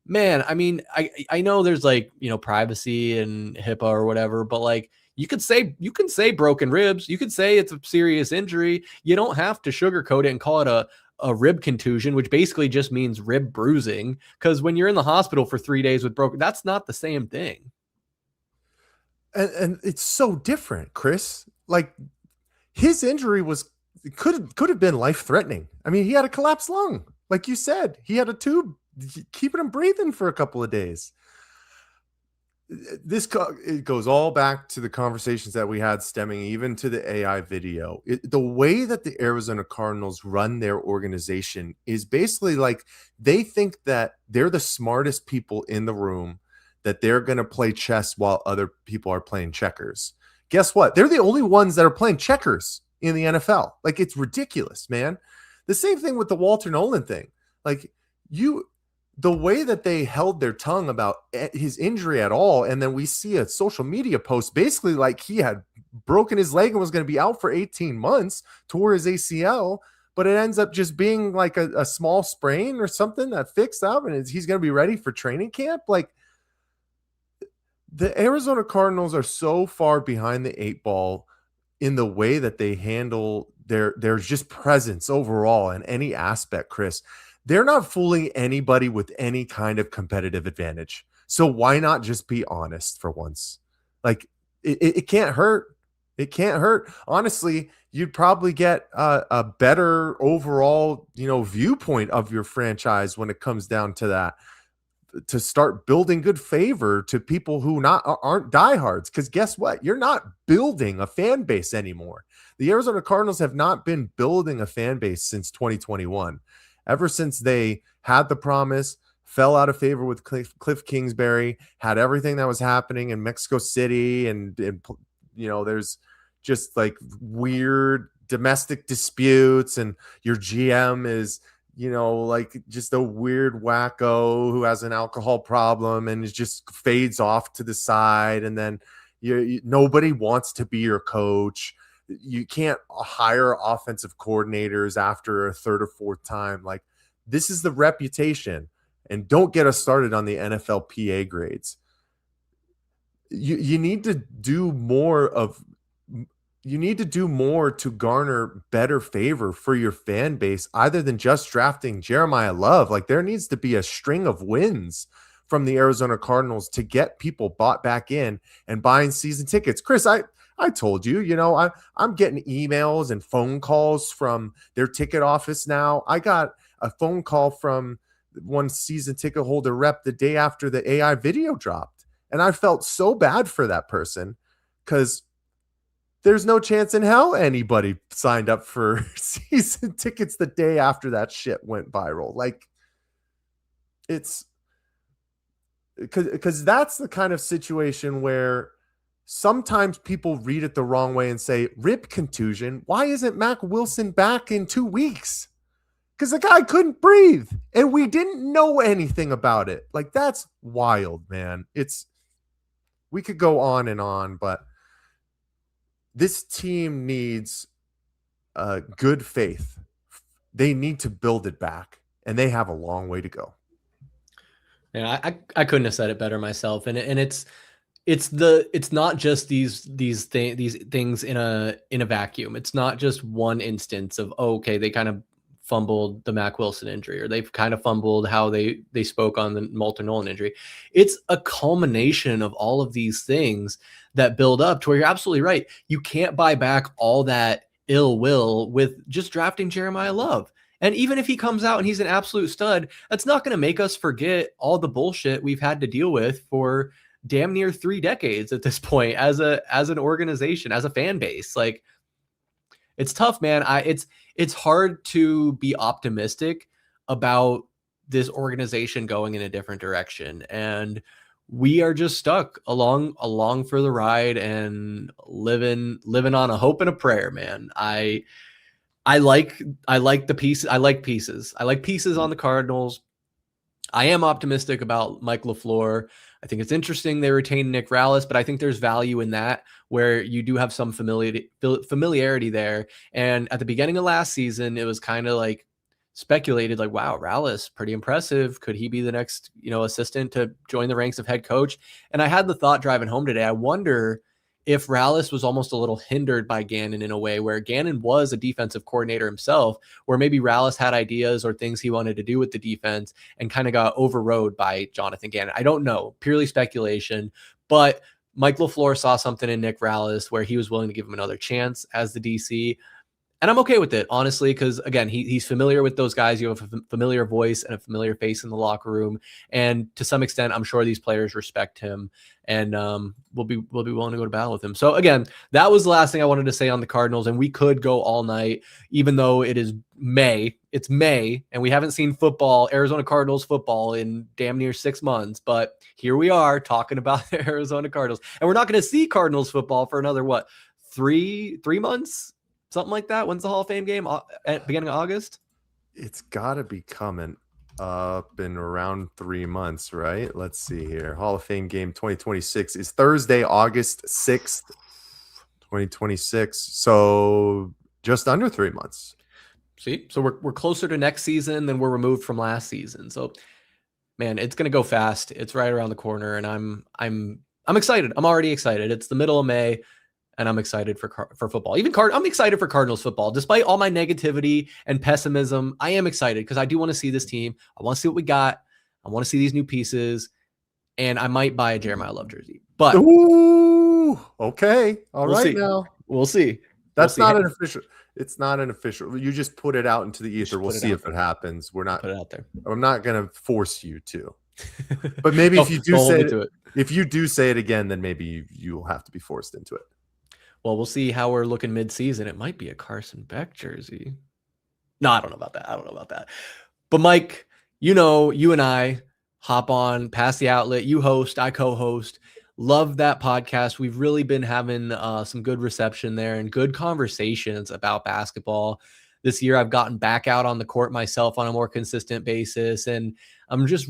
man, I mean, I know there's like, privacy and HIPAA or whatever, but like you can say broken ribs. You could say it's a serious injury. You don't have to sugarcoat it and call it a rib contusion, which basically just means rib bruising. Because when you're in the hospital for 3 days with broken, that's not the same thing. And it's so different, Chris. Like his injury could have been life-threatening. I mean, he had a collapsed lung. Like you said, he had a tube keeping him breathing for a couple of days. It goes all back to the conversations that we had stemming even to the AI video. The way that the Arizona Cardinals run their organization is basically like they think that they're the smartest people in the room, that they're going to play chess while other people are playing checkers. Guess what? They're the only ones that are playing checkers in the NFL. Like, it's ridiculous, man. The same thing with the Walter Nolan thing. Like, the way that they held their tongue about his injury at all, and then we see a social media post basically like he had broken his leg and was going to be out for 18 months, tore his ACL, but it ends up just being like a small sprain or something that fixed up, and he's going to be ready for training camp. Like, the Arizona Cardinals are so far behind the 8 ball in the way that they handle their just presence overall in any aspect, Chris. They're not fooling anybody with any kind of competitive advantage. So why not just be honest for once? Like, it can't hurt. It can't hurt. Honestly, you'd probably get a better overall, viewpoint of your franchise when it comes down to that, to start building good favor to people who aren't diehards. Because guess what? You're not building a fan base anymore. The Arizona Cardinals have not been building a fan base since 2021. Ever since they had the promise, fell out of favor with Cliff Kingsbury, had everything that was happening in Mexico City, and there's just like weird domestic disputes, and your GM is, like just a weird wacko who has an alcohol problem and it just fades off to the side, and then nobody wants to be your coach. You can't hire offensive coordinators after a third or fourth time. Like, this is the reputation. And don't get us started on the NFLPA grades. You need to do more to garner better favor for your fan base, other than just drafting Jeremiah Love. Like, there needs to be a string of wins from the Arizona Cardinals to get people bought back in and buying season tickets. Chris, I told you, I'm getting emails and phone calls from their ticket office now. I got a phone call from one season ticket holder rep the day after the AI video dropped. And I felt so bad for that person, because there's no chance in hell anybody signed up for season tickets the day after that shit went viral. Like, it's because that's the kind of situation where sometimes people read it the wrong way and say, rib contusion. Why isn't Mack Wilson back in 2 weeks? Because the guy couldn't breathe and we didn't know anything about it. Like, that's wild, man. We could go on, but this team needs good faith. They need to build it back, and they have a long way to go. Yeah, I couldn't have said it better myself. And it's not just these things in a vacuum. It's not just one instance of, okay, they kind of fumbled the Mack Wilson injury, or they've kind of fumbled how they spoke on the Moulton Nolan injury. It's a culmination of all of these things that build up to where you're absolutely right. You can't buy back all that ill will with just drafting Jeremiah Love. And even if he comes out and he's an absolute stud, that's not going to make us forget all the bullshit we've had to deal with for damn near 3 decades at this point as an organization, as a fan base. Like, it's tough, man. It's hard to be optimistic about this organization going in a different direction. And we are just stuck along for the ride and living on a hope and a prayer, man. I like the pieces. I like pieces. I like pieces on the Cardinals. I am optimistic about Mike LaFleur. I think it's interesting they retain Nick Rallis, but I think there's value in that where you do have some familiarity there. And at the beginning of last season, it was kind of like speculated, like, wow, Rallis, pretty impressive. Could he be the next, assistant to join the ranks of head coach? And I had the thought driving home today, I wonder if Rallis was almost a little hindered by Gannon in a way where Gannon was a defensive coordinator himself, where maybe Rallis had ideas or things he wanted to do with the defense and kind of got overrode by Jonathan Gannon. I don't know, purely speculation, but Mike LaFleur saw something in Nick Rallis where he was willing to give him another chance as the DC. And I'm okay with it, honestly, because, again, he's familiar with those guys. You have a familiar voice and a familiar face in the locker room. And to some extent, I'm sure these players respect him and will be willing to go to battle with him. So, again, that was the last thing I wanted to say on the Cardinals. And we could go all night, even though it is May. It's May, and we haven't seen football, Arizona Cardinals football, in damn near 6 months. But here we are talking about the Arizona Cardinals. And we're not going to see Cardinals football for another, what, three months? Something like that. When's the Hall of Fame game? At beginning of August? It's got to be coming up in around 3 months, right? Let's see here. Hall of Fame game 2026 is Thursday, August 6th, 2026. So just under 3 months. See? So we're closer to next season than we're removed from last season. So, man, it's going to go fast. It's right around the corner, and I'm excited. I'm already excited. It's the middle of May. And I'm excited for football. I'm excited for Cardinals football. Despite all my negativity and pessimism, I am excited because I do want to see this team. I want to see what we got. I want to see these new pieces. And I might buy a Jeremiah Love jersey. But ooh, okay. All right, see. now. We'll see. That's not an official. It's not an official. You just put it out into the ether. We'll see if it happens. We're not put it out there. I'm not going to force you to. But maybe if you do say it, if you do say it again, then maybe you'll have to be forced into it. Well, we'll see how we're looking mid-season. It might be a Carson Beck jersey. No, I don't know about that. But Mike, you and I hop on, Pass the Outlet. You host, I co-host. Love that podcast. We've really been having some good reception there and good conversations about basketball. This year, I've gotten back out on the court myself on a more consistent basis. And I'm just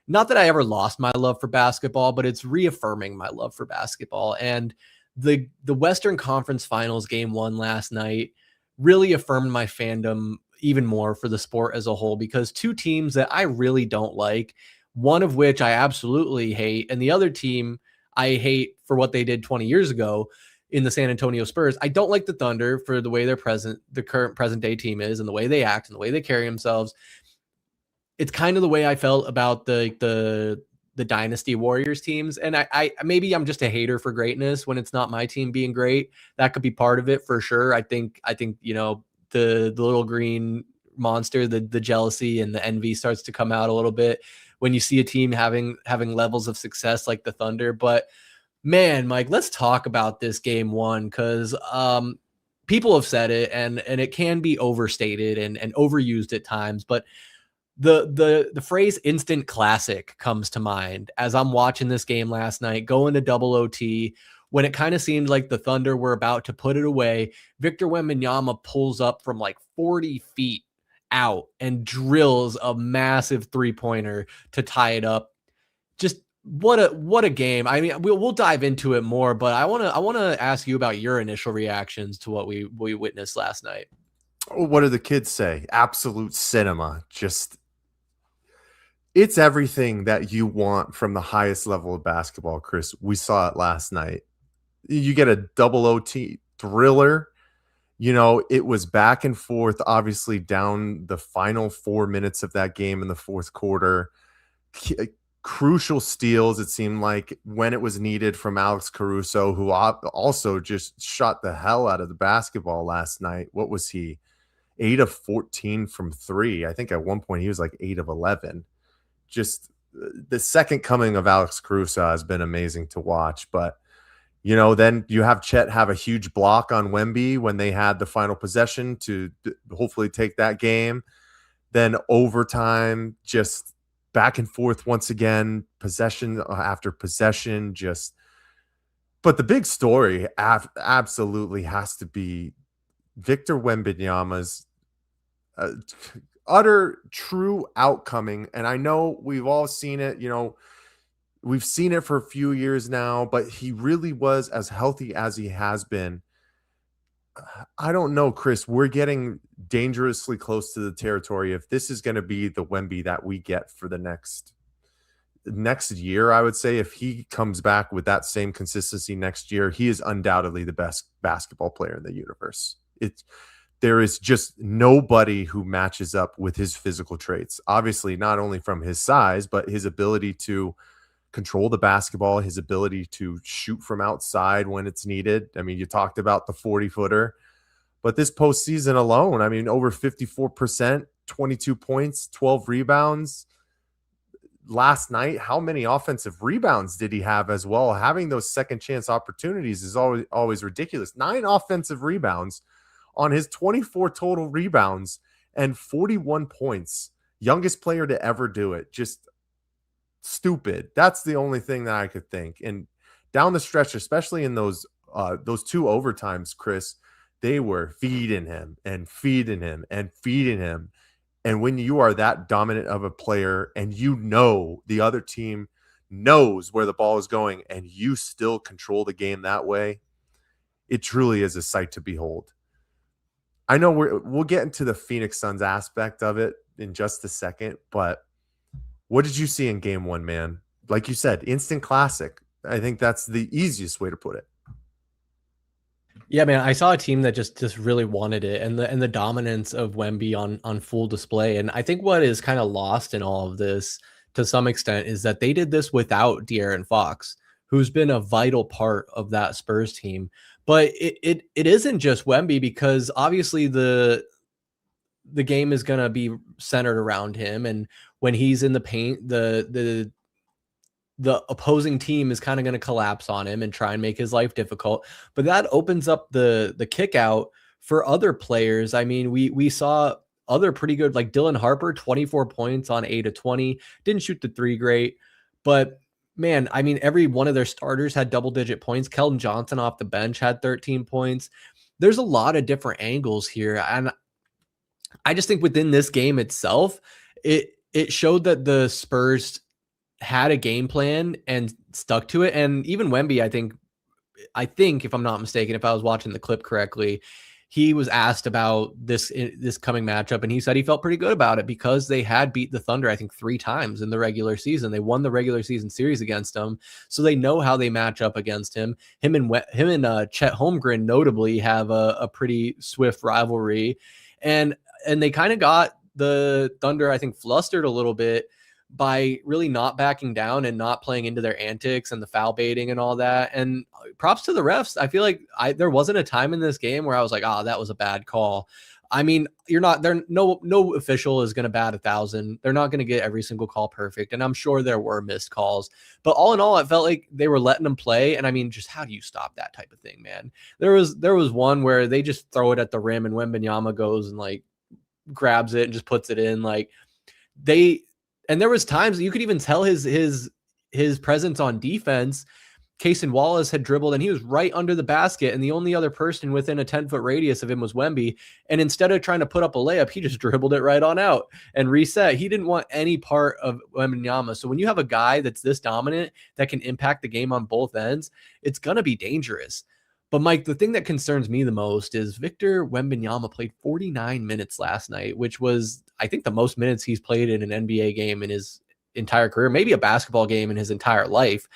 not that I ever lost my love for basketball, but it's reaffirming my love for basketball. And the Western Conference Finals game 1 last night really affirmed my fandom even more for the sport as a whole, because two teams that I really don't like, one of which I absolutely hate, and the other team I hate for what they did 20 years ago in the San Antonio Spurs. I don't like the Thunder for the way the current present day team is and the way they act and the way they carry themselves. It's kind of the way I felt about the Dynasty Warriors teams. And I maybe I'm just a hater for greatness when it's not my team being great. That could be part of it for sure. I think, the little green monster, the jealousy and the envy starts to come out a little bit when you see a team having levels of success like the Thunder. But man, Mike, let's talk about this game 1, because people have said it and it can be overstated and overused at times, but the phrase instant classic comes to mind as I'm watching this game last night, go into double OT, when it kind of seemed like the Thunder were about to put it away. Victor Wembanyama pulls up from like 40 feet out and drills a massive 3-pointer to tie it up. Just what a game. I mean, we'll dive into it more, but I want to ask you about your initial reactions to what we witnessed last night. What do the kids say? Absolute cinema. It's everything that you want from the highest level of basketball, Chris. We saw it last night. You get a double OT thriller. it was back and forth, obviously down the final 4 minutes of that game in the fourth quarter. Crucial steals, it seemed like, when it was needed from Alex Caruso, who also just shot the hell out of the basketball last night. What was he? 8 of 14 from 3. I think at one point he was like 8 of 11. Just the second coming of Alex Caruso has been amazing to watch. But, then you have Chet have a huge block on Wemby when they had the final possession to hopefully take that game. Then overtime, just back and forth once again, possession after possession. But the big story absolutely has to be Victor Wembanyama's utter true outcoming. And I know we've all seen it, we've seen it for a few years now, but he really was as healthy as he has been. I don't know, Chris, we're getting dangerously close to the territory if this is going to be the Wemby that we get for the next year. I would say if he comes back with that same consistency next year, he is undoubtedly the best basketball player in the universe. There is just nobody who matches up with his physical traits. Obviously, not only from his size, but his ability to control the basketball, his ability to shoot from outside when it's needed. I mean, you talked about the 40-footer, but this postseason alone, I mean, over 54%, 22 points, 12 rebounds. Last night, how many offensive rebounds did he have as well? Having those second chance opportunities is always ridiculous. 9 offensive rebounds on his 24 total rebounds and 41 points. Youngest player to ever do it. Just stupid. That's the only thing that I could think. And down the stretch, especially in those 2 overtimes, Chris, they were feeding him and feeding him and feeding him. And when you are that dominant of a player and the other team knows where the ball is going and you still control the game that way, it truly is a sight to behold. I know we'll get into the Phoenix Suns aspect of it in just a second, but what did you see in game 1, man? Like you said, instant classic. I think that's the easiest way to put it. Yeah, man, I saw a team that just really wanted it, and the dominance of Wemby on full display. And I think what is kind of lost in all of this to some extent is that they did this without De'Aaron Fox, who's been a vital part of that Spurs team. But it isn't just Wemby, because obviously the game is going to be centered around him, and when he's in the paint, the opposing team is kind of going to collapse on him and try and make his life difficult. But that opens up the kick out for other players. I mean, we saw other pretty good, like Dylan Harper, 24 points on 8 of 20, didn't shoot the 3 great, but man, I mean, every one of their starters had double-digit points. Keldon Johnson off the bench had 13 points. There's a lot of different angles here. And I just think within this game itself, it showed that the Spurs had a game plan and stuck to it. And even Wemby, I think if I'm not mistaken, if I was watching the clip correctly, he was asked about this coming matchup, and he said he felt pretty good about it because they had beat the Thunder, I think, 3 times in the regular season. They won the regular season series against them, so they know how they match up against him. Him and Chet Holmgren notably have a pretty swift rivalry, and they kind of got the Thunder, I think, flustered a little bit by really not backing down and not playing into their antics and the foul baiting and all that. And props to the refs. I feel like there wasn't a time in this game where I was like, that was a bad call. I mean, no official is going to bat 1,000. They're not going to get every single call perfect. And I'm sure there were missed calls, but all in all, it felt like they were letting them play. And I mean, just how do you stop that type of thing, man? There was one where they just throw it at the rim and Wembanyama goes and like grabs it and just puts it in. Like and there was times that you could even tell his presence on defense. Cason Wallace had dribbled and he was right under the basket, and the only other person within a 10-foot radius of him was Wemby. And instead of trying to put up a layup, he just dribbled it right on out and reset. He didn't want any part of Wembanyama. So when you have a guy that's this dominant that can impact the game on both ends, it's going to be dangerous. But Mike, the thing that concerns me the most is Victor Wembanyama played 49 minutes last night, which was, I think, the most minutes he's played in an NBA game in his entire career, maybe a basketball game in his entire life.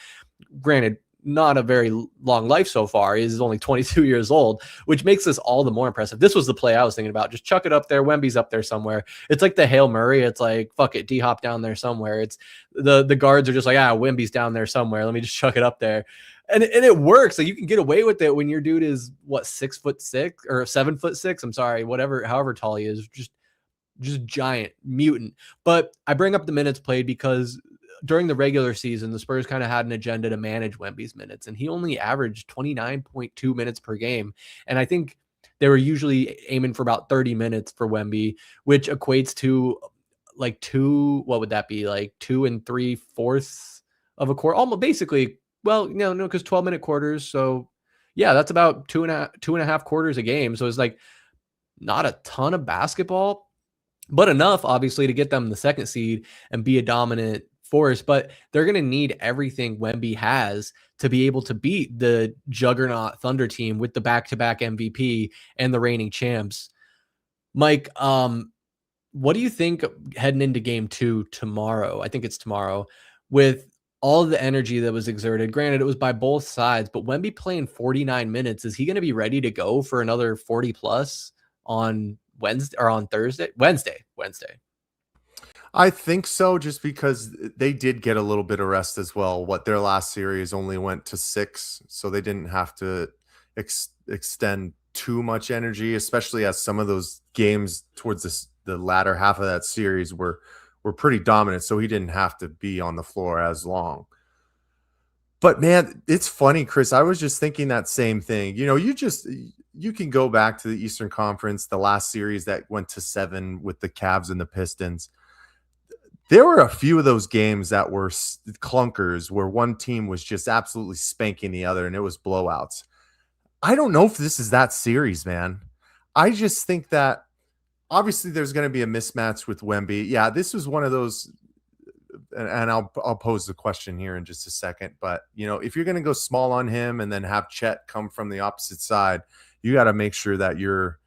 Granted, not a very long life so far. He's only 22 years old, which makes this all the more impressive. This was the play I was thinking about. Just chuck it up there. Wemby's up there somewhere. It's like the Hail Murray. It's like, fuck it, D-Hop down there somewhere. It's the guards are just like, Wemby's down there somewhere. Let me just chuck it up there. And it works. Like, you can get away with it when your dude is what, 6'6" or 7'6". I'm sorry, however tall he is, just giant mutant. But I bring up the minutes played because during the regular season, the Spurs kind of had an agenda to manage Wemby's minutes, and he only averaged 29.2 minutes per game. And I think they were usually aiming for about 30 minutes for Wemby, which equates to like 2 and 3/4 of a quarter, almost basically. Well, no, because 12-minute quarters. So yeah, that's about two and a half quarters a game. So it's like not a ton of basketball, but enough obviously to get them the second seed and be a dominant force. But they're going to need everything Wemby has to be able to beat the juggernaut Thunder team with the back-to-back MVP and the reigning champs. Mike, what do you think heading into game 2 tomorrow? I think it's tomorrow, with all of the energy that was exerted. Granted, it was by both sides, but Wemby playing 49 minutes, is he going to be ready to go for another 40 plus on Wednesday or on Thursday? Wednesday. I think so, just because they did get a little bit of rest as well. Their last series only went to 6, so they didn't have to extend too much energy, especially as some of those games towards the latter half of that series were pretty dominant, so he didn't have to be on the floor as long. But man, it's funny, Chris. I was just thinking that same thing. You can go back to the Eastern Conference, the last series that went to 7 with the Cavs and the Pistons. There were a few of those games that were clunkers where one team was just absolutely spanking the other, and it was blowouts. I don't know if this is that series, man. I just think that obviously there's going to be a mismatch with Wemby. Yeah, this was one of those, and I'll pose the question here in just a second. But, if you're going to go small on him and then have Chet come from the opposite side, you got to make sure that you're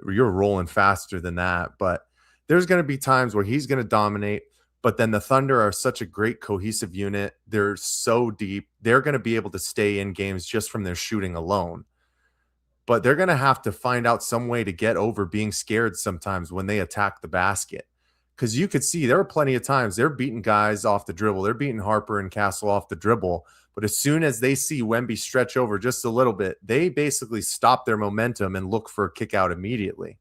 rolling faster than that. But there's going to be times where he's going to dominate. But then the Thunder are such a great cohesive unit. They're so deep. They're going to be able to stay in games just from their shooting alone. But they're going to have to find out some way to get over being scared sometimes when they attack the basket. Because you could see there were plenty of times they're beating guys off the dribble. They're beating Harper and Castle off the dribble. But as soon as they see Wemby stretch over just a little bit, they basically stop their momentum and look for a kick out immediately.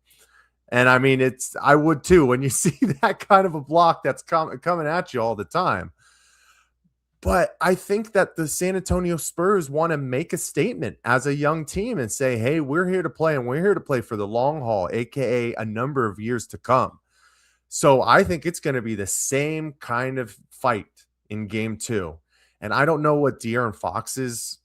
And I mean, I would too when you see that kind of a block that's coming at you all the time. But I think that the San Antonio Spurs want to make a statement as a young team and say, hey, we're here to play, and we're here to play for the long haul, aka a number of years to come. So I think it's going to be the same kind of fight in game 2. And I don't know what De'Aaron Fox's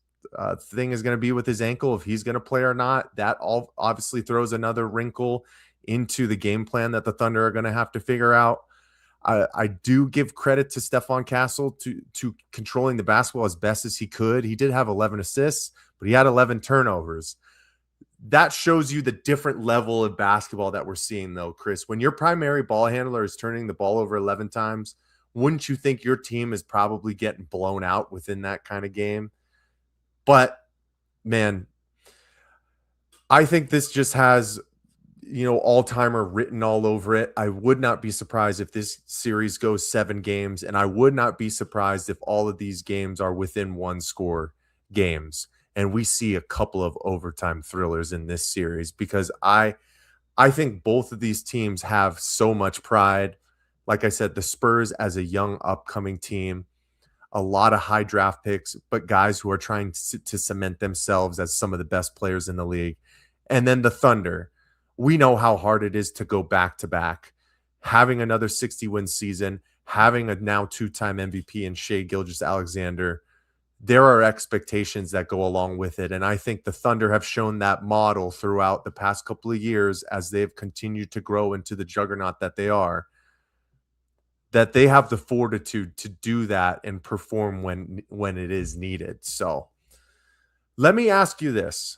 thing is going to be with his ankle, if he's going to play or not. That obviously throws another wrinkle into the game plan that the Thunder are going to have to figure out. I do give credit to Stephon Castle to controlling the basketball as best as he could. He did have 11 assists, but he had 11 turnovers. That shows you the different level of basketball that we're seeing, though, Chris. When your primary ball handler is turning the ball over 11 times, wouldn't you think your team is probably getting blown out within that kind of game? But, man, I think this just has all-timer written all over it. I would not be surprised if this series goes 7 games, and I would not be surprised if all of these games are within 1 score games, and we see a couple of overtime thrillers in this series, because I think both of these teams have so much pride. Like I said, the Spurs as a young upcoming team, a lot of high draft picks, but guys who are trying to cement themselves as some of the best players in the league. And then the Thunder, we know how hard it is to go back-to-back. Having another 60-win season, having a now 2-time MVP in Shai Gilgeous-Alexander, there are expectations that go along with it. And I think the Thunder have shown that model throughout the past couple of years as they've continued to grow into the juggernaut that they are, that they have the fortitude to do that and perform when it is needed. So let me ask you this.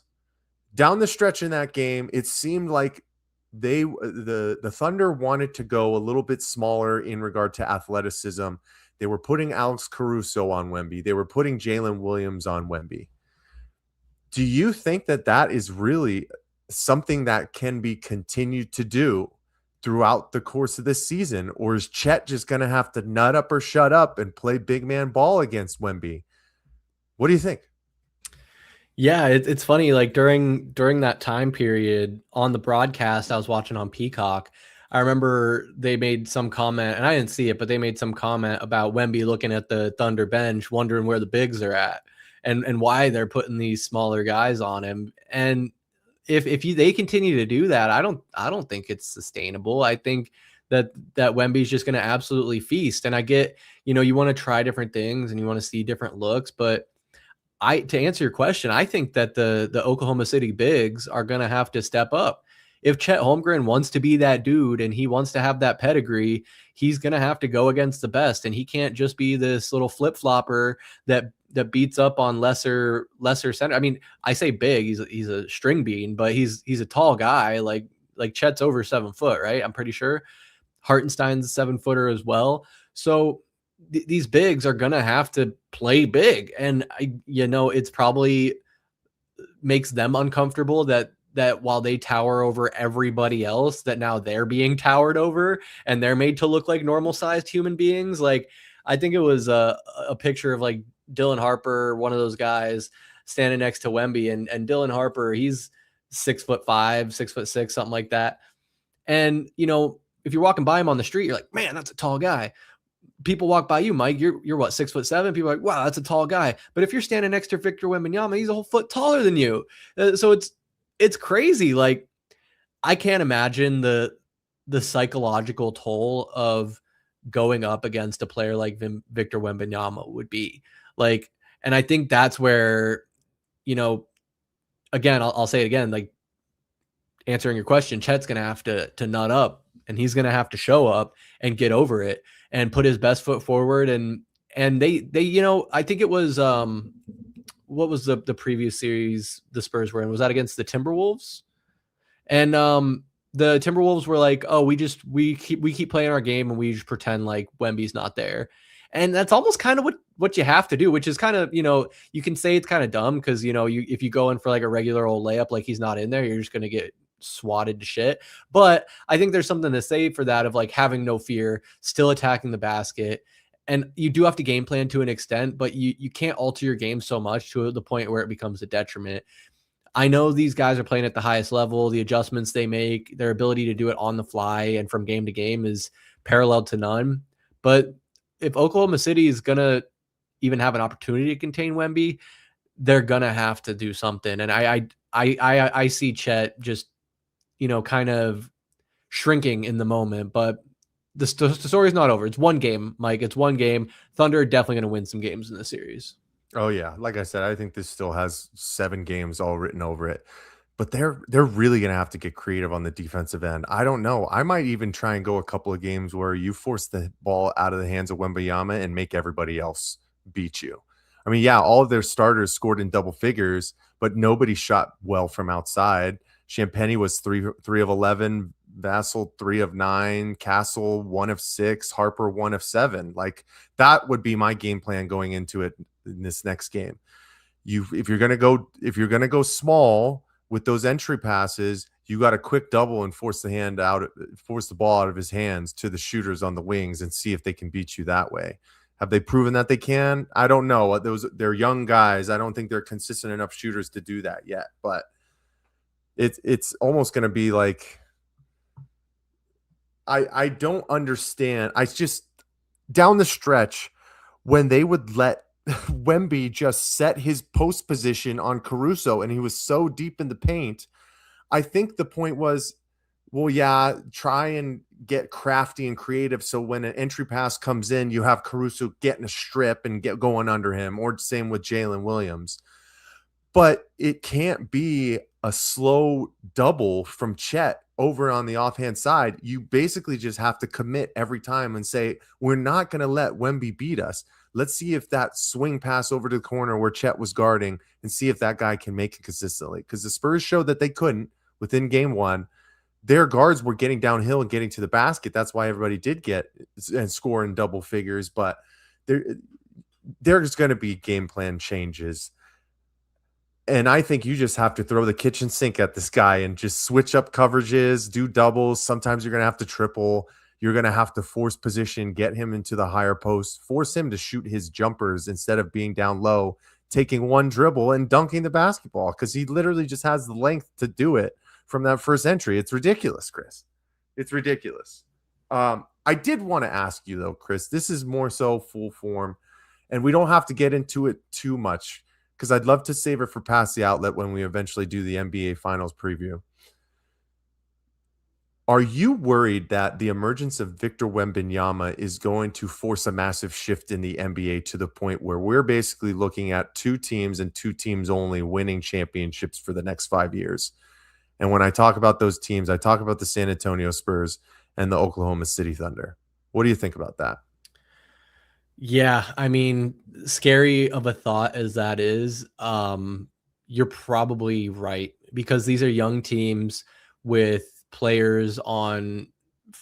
Down the stretch in that game, it seemed like the Thunder wanted to go a little bit smaller in regard to athleticism. They were putting Alex Caruso on Wemby. They were putting Jalen Williams on Wemby. Do you think that that is really something that can be continued to do throughout the course of this season? Or is Chet just going to have to nut up or shut up and play big man ball against Wemby? What do you think? Yeah, it's funny. Like during that time period on the broadcast I was watching on Peacock, I remember they made some comment, and I didn't see it, but they made some comment about Wemby looking at the Thunder bench, wondering where the bigs are at and why they're putting these smaller guys on him. And if they continue to do that, I don't think it's sustainable. I think that Wemby's just going to absolutely feast. And I get, you want to try different things and you want to see different looks, but to answer your question, I think that the Oklahoma City bigs are going to have to step up. If Chet Holmgren wants to be that dude and he wants to have that pedigree, he's going to have to go against the best. And he can't just be this little flip-flopper that beats up on lesser center. I mean, I say big, he's a string bean, but he's a tall guy. Like Chet's over 7 foot, right? I'm pretty sure. Hartenstein's a 7-footer as well. So these bigs are going to have to play big. And, it's probably makes them uncomfortable that while they tower over everybody else, that now they're being towered over and they're made to look like normal sized human beings. Like, I think it was a picture of like Dylan Harper, one of those guys standing next to Wemby, and Dylan Harper, he's 6'5", 6'6", something like that. And, if you're walking by him on the street, you're like, man, that's a tall guy. People walk by you, Mike, you're what, 6'7"? People are like, wow, that's a tall guy. But if you're standing next to Victor Wembanyama, he's a whole foot taller than you. So it's crazy. Like, I can't imagine the psychological toll of going up against a player like Victor Wembanyama would be like. And I think that's where, again, I'll say it again, like answering your question, Chet's going to have to nut up, and he's going to have to show up and get over it and put his best foot forward. And they, I think it was, what was the previous series the Spurs were in? Was that against the Timberwolves? And the Timberwolves were like, oh, we keep playing our game and we just pretend like Wemby's not there. And that's almost kind of what you have to do, which is kind of, you can say it's kind of dumb because, if you go in for like a regular old layup, like he's not in there, you're just going to get swatted to shit. But I think there's something to say for that, of like having no fear, still attacking the basket. And you do have to game plan to an extent, but you can't alter your game so much to the point where it becomes a detriment. I know these guys are playing at the highest level. The adjustments they make, their ability to do it on the fly and from game to game is paralleled to none. But if Oklahoma City is going to even have an opportunity to contain Wemby, they're going to have to do something. And I see Chet just, kind of shrinking in the moment, but the story's not over. It's one game, Mike. It's one game. Thunder are definitely going to win some games in this series. Oh yeah, like I said, I think this still has 7 games all written over it. But they're really going to have to get creative on the defensive end. I don't know. I might even try and go a couple of games where you force the ball out of the hands of Wembanyama and make everybody else beat you. I mean, yeah, all of their starters scored in double figures, but nobody shot well from outside. Champagny was 3 of 11, Vassell 3 of 9, Castle 1 of 6, Harper 1 of 7. Like, that would be my game plan going into it in this next game. If you're gonna go small with those entry passes, you got a quick double and force the ball out of his hands to the shooters on the wings and see if they can beat you that way. Have they proven that they can? I don't know. They're young guys. I don't think they're consistent enough shooters to do that yet, but it's almost going to be like, I don't understand. I just, down the stretch, when they would let Wemby just set his post position on Caruso and he was so deep in the paint, I think the point was, well, yeah, try and get crafty and creative so when an entry pass comes in, you have Caruso getting a strip and get going under him, or same with Jalen Williams. But it can't be a slow double from Chet over on the offhand side. You basically just have to commit every time and say, we're not going to let Wemby beat us. Let's see if that swing pass over to the corner where Chet was guarding and see if that guy can make it consistently. Because the Spurs showed that they couldn't within game one. Their guards were getting downhill and getting to the basket. That's why everybody did get and score in double figures. But there's going to be game plan changes. And I think you just have to throw the kitchen sink at this guy and just switch up coverages, do doubles. Sometimes you're going to have to triple. You're going to have to force position, get him into the higher post, force him to shoot his jumpers instead of being down low, taking one dribble and dunking the basketball, because he literally just has the length to do it from that first entry. It's ridiculous, Chris. It's ridiculous. I did want to ask you, though, Chris, this is more so full form, and we don't have to get into it too much because I'd love to save it for Pass the Outlet when we eventually do the NBA Finals preview. Are you worried that the emergence of Victor Wembanyama is going to force a massive shift in the NBA to the point where we're basically looking at 2 teams and 2 teams only winning championships for the next 5 years? And when I talk about those teams, I talk about the San Antonio Spurs and the Oklahoma City Thunder. What do you think about that? Yeah, I mean, scary of a thought as that is, you're probably right, because these are young teams with players on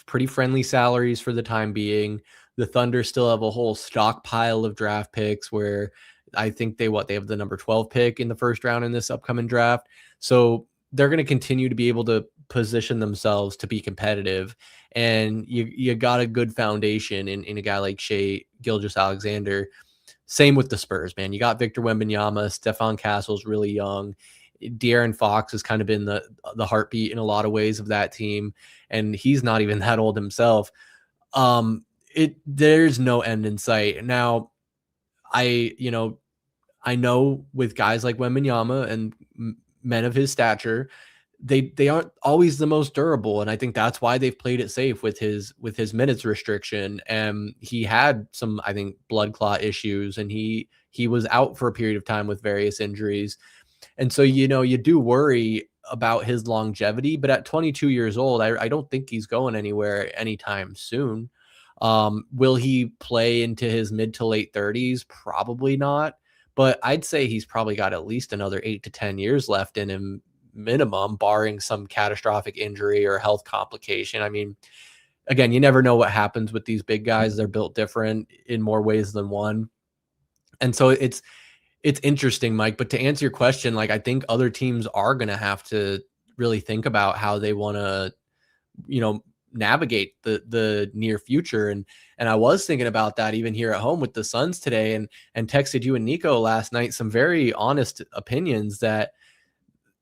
pretty friendly salaries for the time being. The Thunder still have a whole stockpile of draft picks where I think they have the number 12 pick in the first round in this upcoming draft. So they're going to continue to be able to position themselves to be competitive. And you got a good foundation in a guy like Shai Gilgeous-Alexander. Same with the Spurs, man. You got Victor Wembanyama, Stephon Castle's really young. De'Aaron Fox has kind of been the heartbeat in a lot of ways of that team, and he's not even that old himself. There's no end in sight. Now, I know with guys like Wembanyama and men of his stature, they aren't always the most durable, and I think that's why they've played it safe with his minutes restriction. And he had some, I think, blood clot issues, and he was out for a period of time with various injuries. And so, you do worry about his longevity, but at 22 years old, I don't think he's going anywhere anytime soon. Will he play into his mid to late 30s? Probably not, but I'd say he's probably got at least another 8 to 10 years left in him minimum, barring some catastrophic injury or health complication. I mean, again, you never know what happens with these big guys. They're built different in more ways than one. And so it's interesting, Mike, but to answer your question, like, I think other teams are going to have to really think about how they want to, navigate the near future. And I was thinking about that even here at home with the Suns today, and texted you and Nico last night some very honest opinions that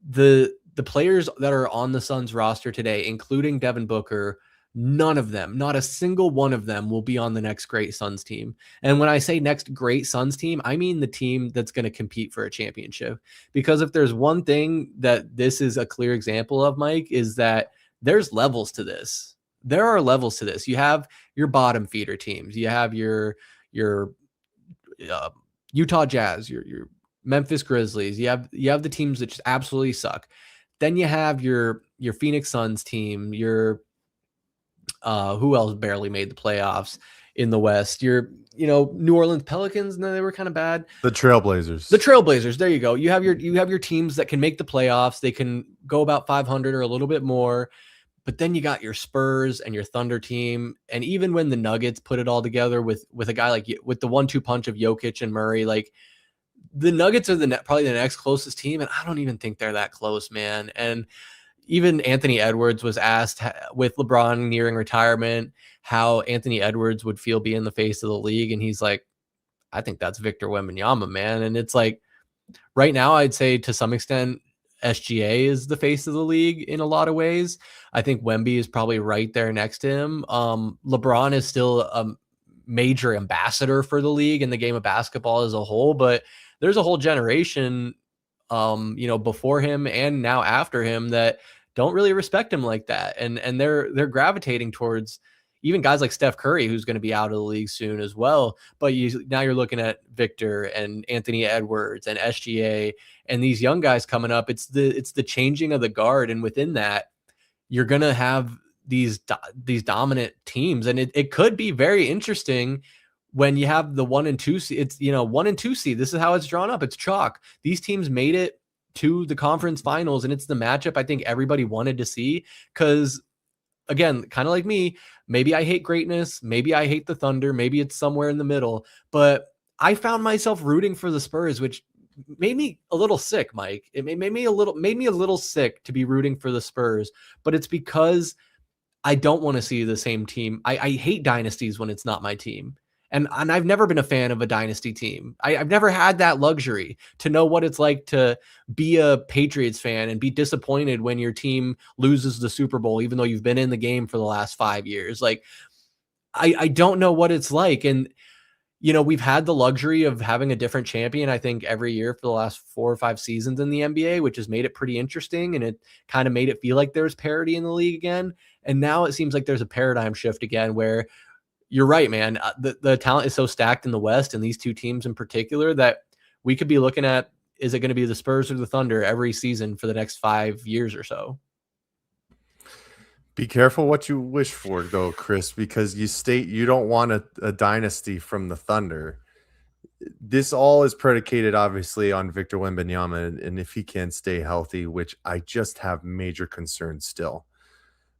the players that are on the Suns roster today, including Devin Booker, none of them, not a single one of them, will be on the next great Suns team. And when I say next great Suns team, I mean the team that's going to compete for a championship. Because if there's one thing that this is a clear example of, Mike, is that there's levels to this. There are levels to this. You have your bottom feeder teams. You have your Utah Jazz, your Memphis Grizzlies. You have the teams that just absolutely suck. Then you have your Phoenix Suns team, your who else barely made the playoffs in the West? Your New Orleans Pelicans, no, they were kind of bad. The Trailblazers. There you go. You have your teams that can make the playoffs. They can go about 500 or a little bit more. But then you got your Spurs and your Thunder team. And even when the Nuggets put it all together with a guy like, with the 1-2 punch of Jokic and Murray, like, the Nuggets are probably the next closest team. And I don't even think they're that close, man. And even Anthony Edwards was asked, with LeBron nearing retirement, how Anthony Edwards would feel being the face of the league. And he's like, I think that's Victor Wembanyama, man. And it's like, right now, I'd say to some extent, SGA is the face of the league in a lot of ways. I think Wemby is probably right there next to him. LeBron is still a major ambassador for the league and the game of basketball as a whole, but there's a whole generation, before him and now after him that don't really respect him like that. And they're gravitating towards even guys like Steph Curry, who's going to be out of the league soon as well. But now you're looking at Victor and Anthony Edwards and SGA and these young guys coming up. It's the changing of the guard. And within that, you're going to have these dominant teams. And it could be very interesting when you have the 1 and 2 seed. It's 1 and 2 seed. This is how it's drawn up. It's chalk. These teams made it to the conference finals, and it's the matchup I think everybody wanted to see, because again, kind of like me, maybe I hate greatness, maybe I hate the Thunder, maybe it's somewhere in the middle, but I found myself rooting for the Spurs, which made me a little sick, Mike. It made me a little sick to be rooting for the Spurs, but it's because I don't want to see the same team. I hate dynasties when it's not my team. And I've never been a fan of a dynasty team. I've never had that luxury to know what it's like to be a Patriots fan and be disappointed when your team loses the Super Bowl, even though you've been in the game for the last 5 years. Like, I don't know what it's like. And, we've had the luxury of having a different champion, I think, every year for the last 4 or 5 seasons in the NBA, which has made it pretty interesting. And it kind of made it feel like there's parity in the league again. And now it seems like there's a paradigm shift again where you're right, man. The talent is so stacked in the West and these two teams in particular that we could be looking at, is it going to be the Spurs or the Thunder every season for the next 5 years or so? Be careful what you wish for, though, Chris, because you don't want a dynasty from the Thunder. This all is predicated, obviously, on Victor Wembanyama, and if he can stay healthy, which I just have major concerns still.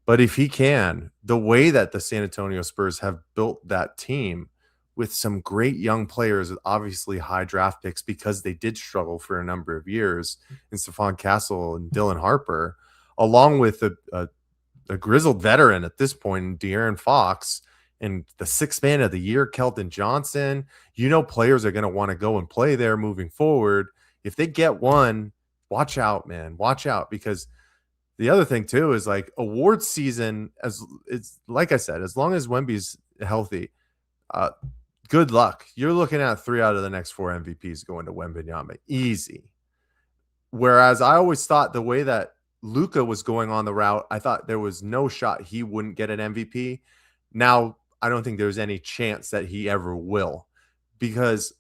But if he can, the way that the San Antonio Spurs have built that team with some great young players, obviously high draft picks because they did struggle for a number of years in Stephon Castle and Dylan Harper, along with a grizzled veteran at this point in De'Aaron Fox and the sixth man of the year, Keldon Johnson. Players are going to want to go and play there moving forward. If they get one, watch out, man. Watch out, because the other thing too is like awards season, as it's like I said, as long as Wemby's healthy, good luck. You're looking at 3 out of the next 4 MVPs going to Wembanyama. Easy. Whereas I always thought the way that Luka was going on the route, I thought there was no shot he wouldn't get an MVP. Now, I don't think there's any chance that he ever will, because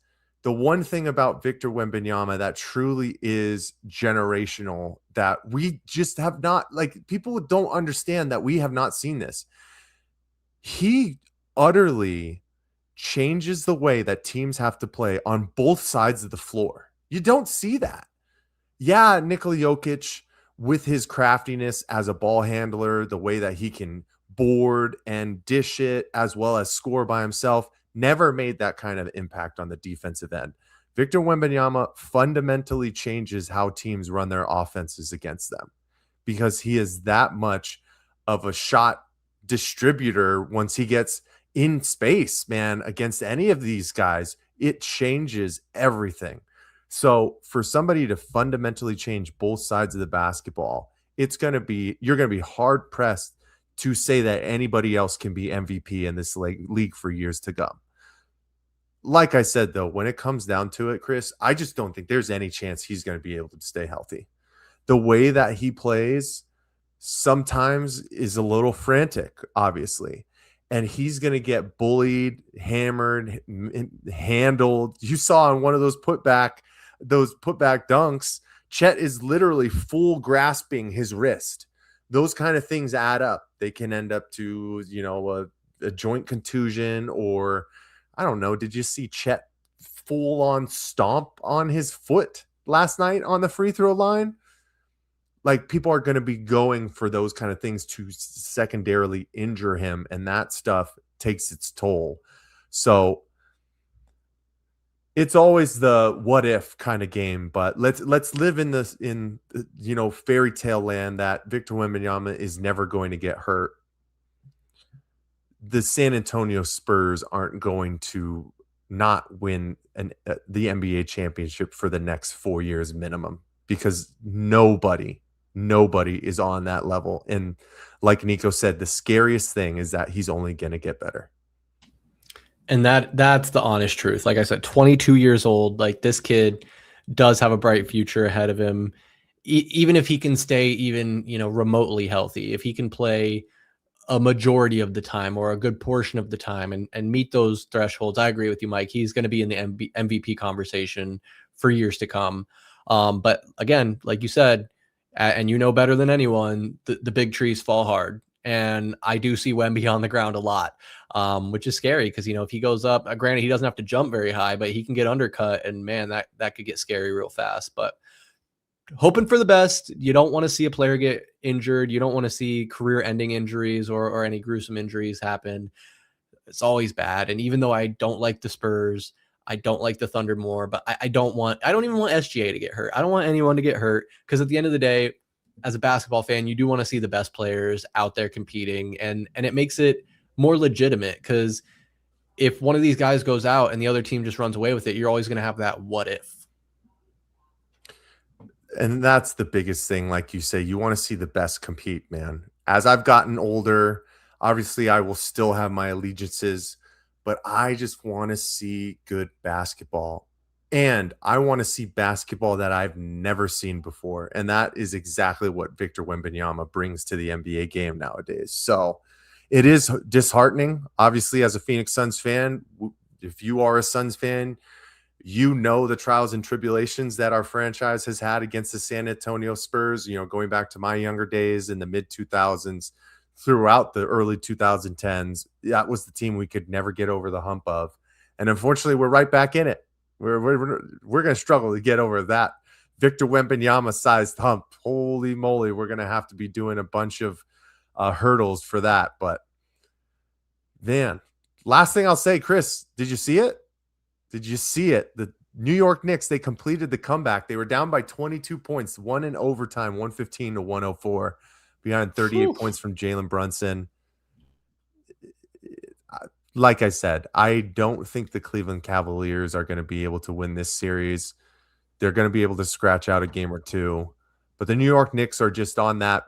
the one thing about Victor Wembanyama that truly is generational that we just have not, like, people don't understand that we have not seen this. He utterly changes the way that teams have to play on both sides of the floor. You don't see that. Yeah, Nikola Jokic, with his craftiness as a ball handler, the way that he can board and dish it as well as score by himself, never made that kind of impact on the defensive end. Victor Wembanyama fundamentally changes how teams run their offenses against them because he is that much of a shot distributor. Once he gets in space, man, against any of these guys, it changes everything. So for somebody to fundamentally change both sides of the basketball, you're going to be hard pressed to say that anybody else can be MVP in this league for years to come. Like I said, though, when it comes down to it, Chris, I just don't think there's any chance he's going to be able to stay healthy. The way that he plays sometimes is a little frantic, obviously, and he's going to get bullied, hammered, handled. You saw on one of those putback dunks, Chet is literally full grasping his wrist. Those kind of things add up. They can end up to, a joint contusion, or I don't know. Did you see Chet full on stomp on his foot last night on the free throw line? Like, people are going to be going for those kind of things to secondarily injure him, and that stuff takes its toll. So it's always the what if kind of game, but let's live in fairy tale land that Victor Wembanyama is never going to get hurt. The San Antonio Spurs aren't going to not win the NBA championship for the next 4 years minimum, because nobody is on that level. And like Nico said, the scariest thing is that he's only going to get better. And that's the honest truth. Like I said, 22 years old, like, this kid does have a bright future ahead of him. Even if he can stay even, remotely healthy, if he can play a majority of the time or a good portion of the time and meet those thresholds, I agree with you, Mike. He's going to be in the MVP conversation for years to come. But again, like you said, and better than anyone, the big trees fall hard. And I do see Wemby on the ground a lot, which is scary because, if he goes up, granted, he doesn't have to jump very high, but he can get undercut, and man, that could get scary real fast. But hoping for the best. You don't want to see a player get injured. You don't want to see career-ending injuries or any gruesome injuries happen. It's always bad. And even though I don't like the Spurs, I don't like the Thunder more, but I don't even want SGA to get hurt. I don't want anyone to get hurt, because at the end of the day, as a basketball fan, you do want to see the best players out there competing, and it makes it more legitimate, because if one of these guys goes out and the other team just runs away with it, you're always going to have that what if. And that's the biggest thing. Like you say, you want to see the best compete, man. As I've gotten older, obviously I will still have my allegiances, but I just want to see good basketball. And I want to see basketball that I've never seen before. And that is exactly what Victor Wembanyama brings to the NBA game nowadays. So it is disheartening. Obviously, as a Phoenix Suns fan, if you are a Suns fan, you know the trials and tribulations that our franchise has had against the San Antonio Spurs, going back to my younger days in the mid-2000s, throughout the early 2010s. That was the team we could never get over the hump of. And unfortunately, we're right back in it. We're going to struggle to get over that Victor Wembanyama-sized hump. Holy moly, we're going to have to be doing a bunch of hurdles for that. But, man, last thing I'll say, Chris, did you see it? Did you see it? The New York Knicks, they completed the comeback. They were down by 22 points, one in overtime, 115 to 104, behind 38 points from Jalen Brunson. Like I said, I don't think the Cleveland Cavaliers are going to be able to win this series. They're going to be able to scratch out a game or two. But the New York Knicks are just on that.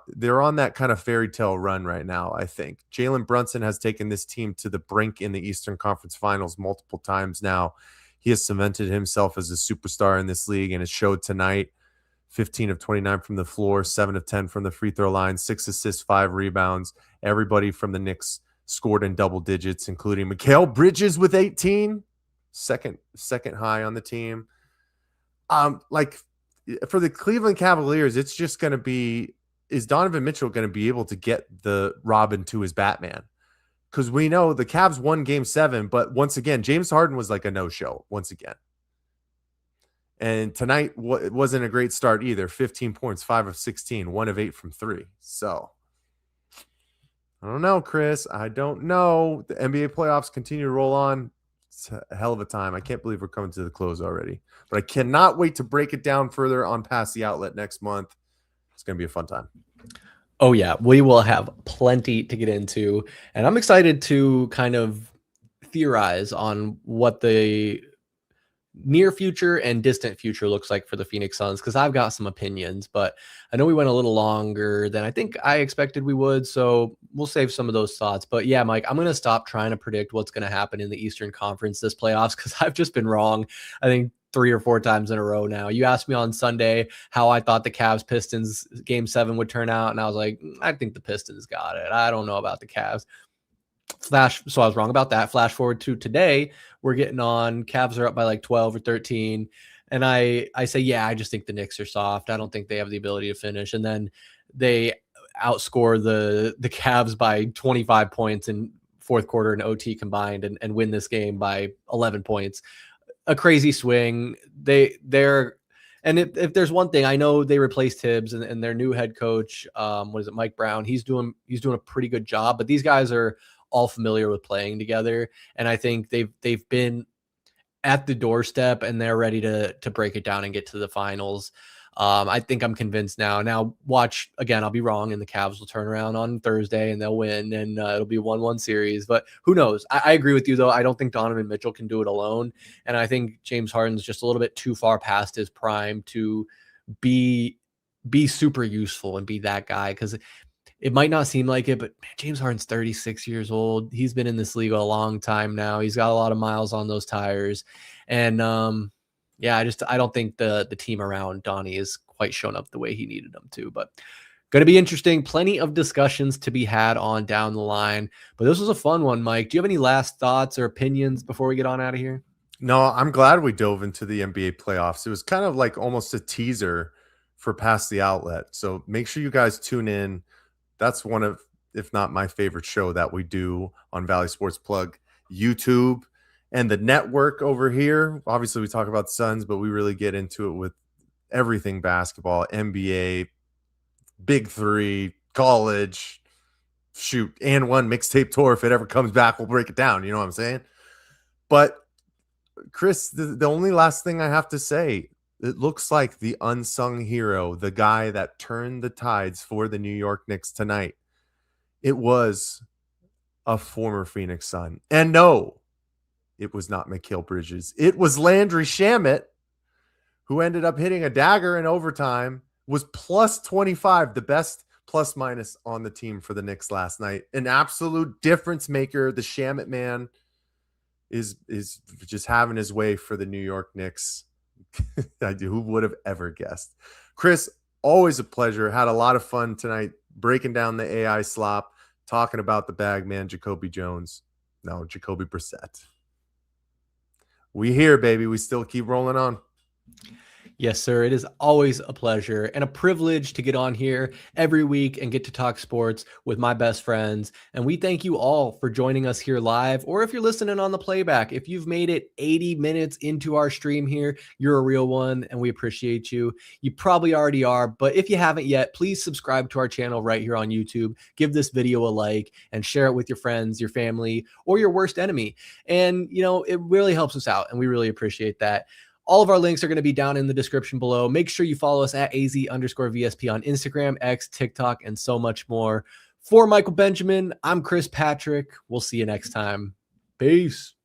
They're on that kind of fairy tale run right now, I think. Jalen Brunson has taken this team to the brink in the Eastern Conference Finals multiple times now. He has cemented himself as a superstar in this league, and it showed tonight. 15 of 29 from the floor, 7 of 10 from the free throw line, 6 assists, 5 rebounds. Everybody from the Knicks scored in double digits, including Mikal Bridges with 18, second high on the team. For the Cleveland Cavaliers, it's just going to be, is Donovan Mitchell going to be able to get the Robin to his Batman? Because we know the Cavs won Game 7, but once again, James Harden was like a no-show once again. And tonight, it wasn't a great start either. 15 points, 5 of 16, 1 of 8 from 3. So, I don't know, Chris. I don't know. The NBA playoffs continue to roll on. It's a hell of a time. I can't believe we're coming to the close already. But I cannot wait to break it down further on Past the Outlet next month. It's going to be a fun time. Oh, yeah. We will have plenty to get into. And I'm excited to kind of theorize on what the near future and distant future looks like for the Phoenix Suns, because I've got some opinions, but I know we went a little longer than I think I expected we would, so we'll save some of those thoughts. But yeah, Mike, I'm going to stop trying to predict what's going to happen in the Eastern Conference this playoffs, because I've just been wrong, I think 3 or 4 times in a row now. You asked me on Sunday how I thought the Cavs Pistons Game 7 would turn out, and I was like, I think the Pistons got it. I don't know about the Cavs. So I was wrong about that. Flash forward to today, we're getting on. Cavs are up by like 12 or 13. And I say, yeah, I just think the Knicks are soft. I don't think they have the ability to finish. And then they outscore the Cavs by 25 points in fourth quarter and OT combined and win this game by 11 points. A crazy swing. And if there's one thing, I know they replaced Tibbs and their new head coach, Mike Brown. He's doing a pretty good job, but these guys are all familiar with playing together. And I think they've been at the doorstep and they're ready to break it down and get to the finals. I think I'm convinced now. Now watch again, I'll be wrong and the Cavs will turn around on Thursday and they'll win and it'll be a 1-1 series, but who knows? I agree with you though. I don't think Donovan Mitchell can do it alone. And I think James Harden's just a little bit too far past his prime to be super useful and be that guy. Cause it might not seem like it, but man, James Harden's 36 years old. He's been in this league a long time now. He's got a lot of miles on those tires. And yeah, I don't think the team around Donnie is quite shown up the way he needed them to. But going to be interesting. Plenty of discussions to be had on down the line. But this was a fun one, Mike. Do you have any last thoughts or opinions before we get on out of here? No, I'm glad we dove into the NBA playoffs. It was kind of like almost a teaser for Past the Outlet. So make sure you guys tune in. That's one of, if not my favorite show that we do on Valley Sports Plug YouTube and the network over here. Obviously, we talk about Suns, but we really get into it with everything basketball, NBA, Big Three, college, shoot, and one mixtape tour. If it ever comes back, we'll break it down. You know what I'm saying? But Chris, the only last thing I have to say, it looks like the unsung hero, the guy that turned the tides for the New York Knicks tonight, it was a former Phoenix Sun. And no, it was not Mikal Bridges. It was Landry Shamet, who ended up hitting a dagger in overtime, was plus 25, the best plus minus on the team for the Knicks last night. An absolute difference maker. The Shamet man is just having his way for the New York Knicks. Who would have ever guessed? Chris, always a pleasure. Had a lot of fun tonight breaking down the AI slop, talking about the bag man, Jacoby Brissett. We here, baby. We still keep rolling on. Yes, sir. It is always a pleasure and a privilege to get on here every week and get to talk sports with my best friends. And we thank you all for joining us here live, or if you're listening on the playback. If you've made it 80 minutes into our stream here, you're a real one, and we appreciate you. You probably already are, but if you haven't yet, please subscribe to our channel right here on YouTube. Give this video a like and share it with your friends, your family, or your worst enemy. And, you know, it really helps us out, and we really appreciate that. All of our links are going to be down in the description below. Make sure you follow us at AZ_VSP on Instagram, X, TikTok, and so much more. For Michael Benjamin, I'm Chris Patrick. We'll see you next time. Peace.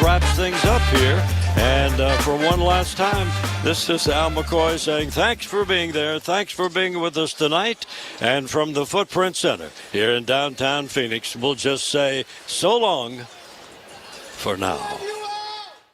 Wraps things up here, and for one last time, this is Al McCoy saying thanks for being there, thanks for being with us tonight, and from the Footprint Center here in downtown Phoenix, we'll just say so long for now.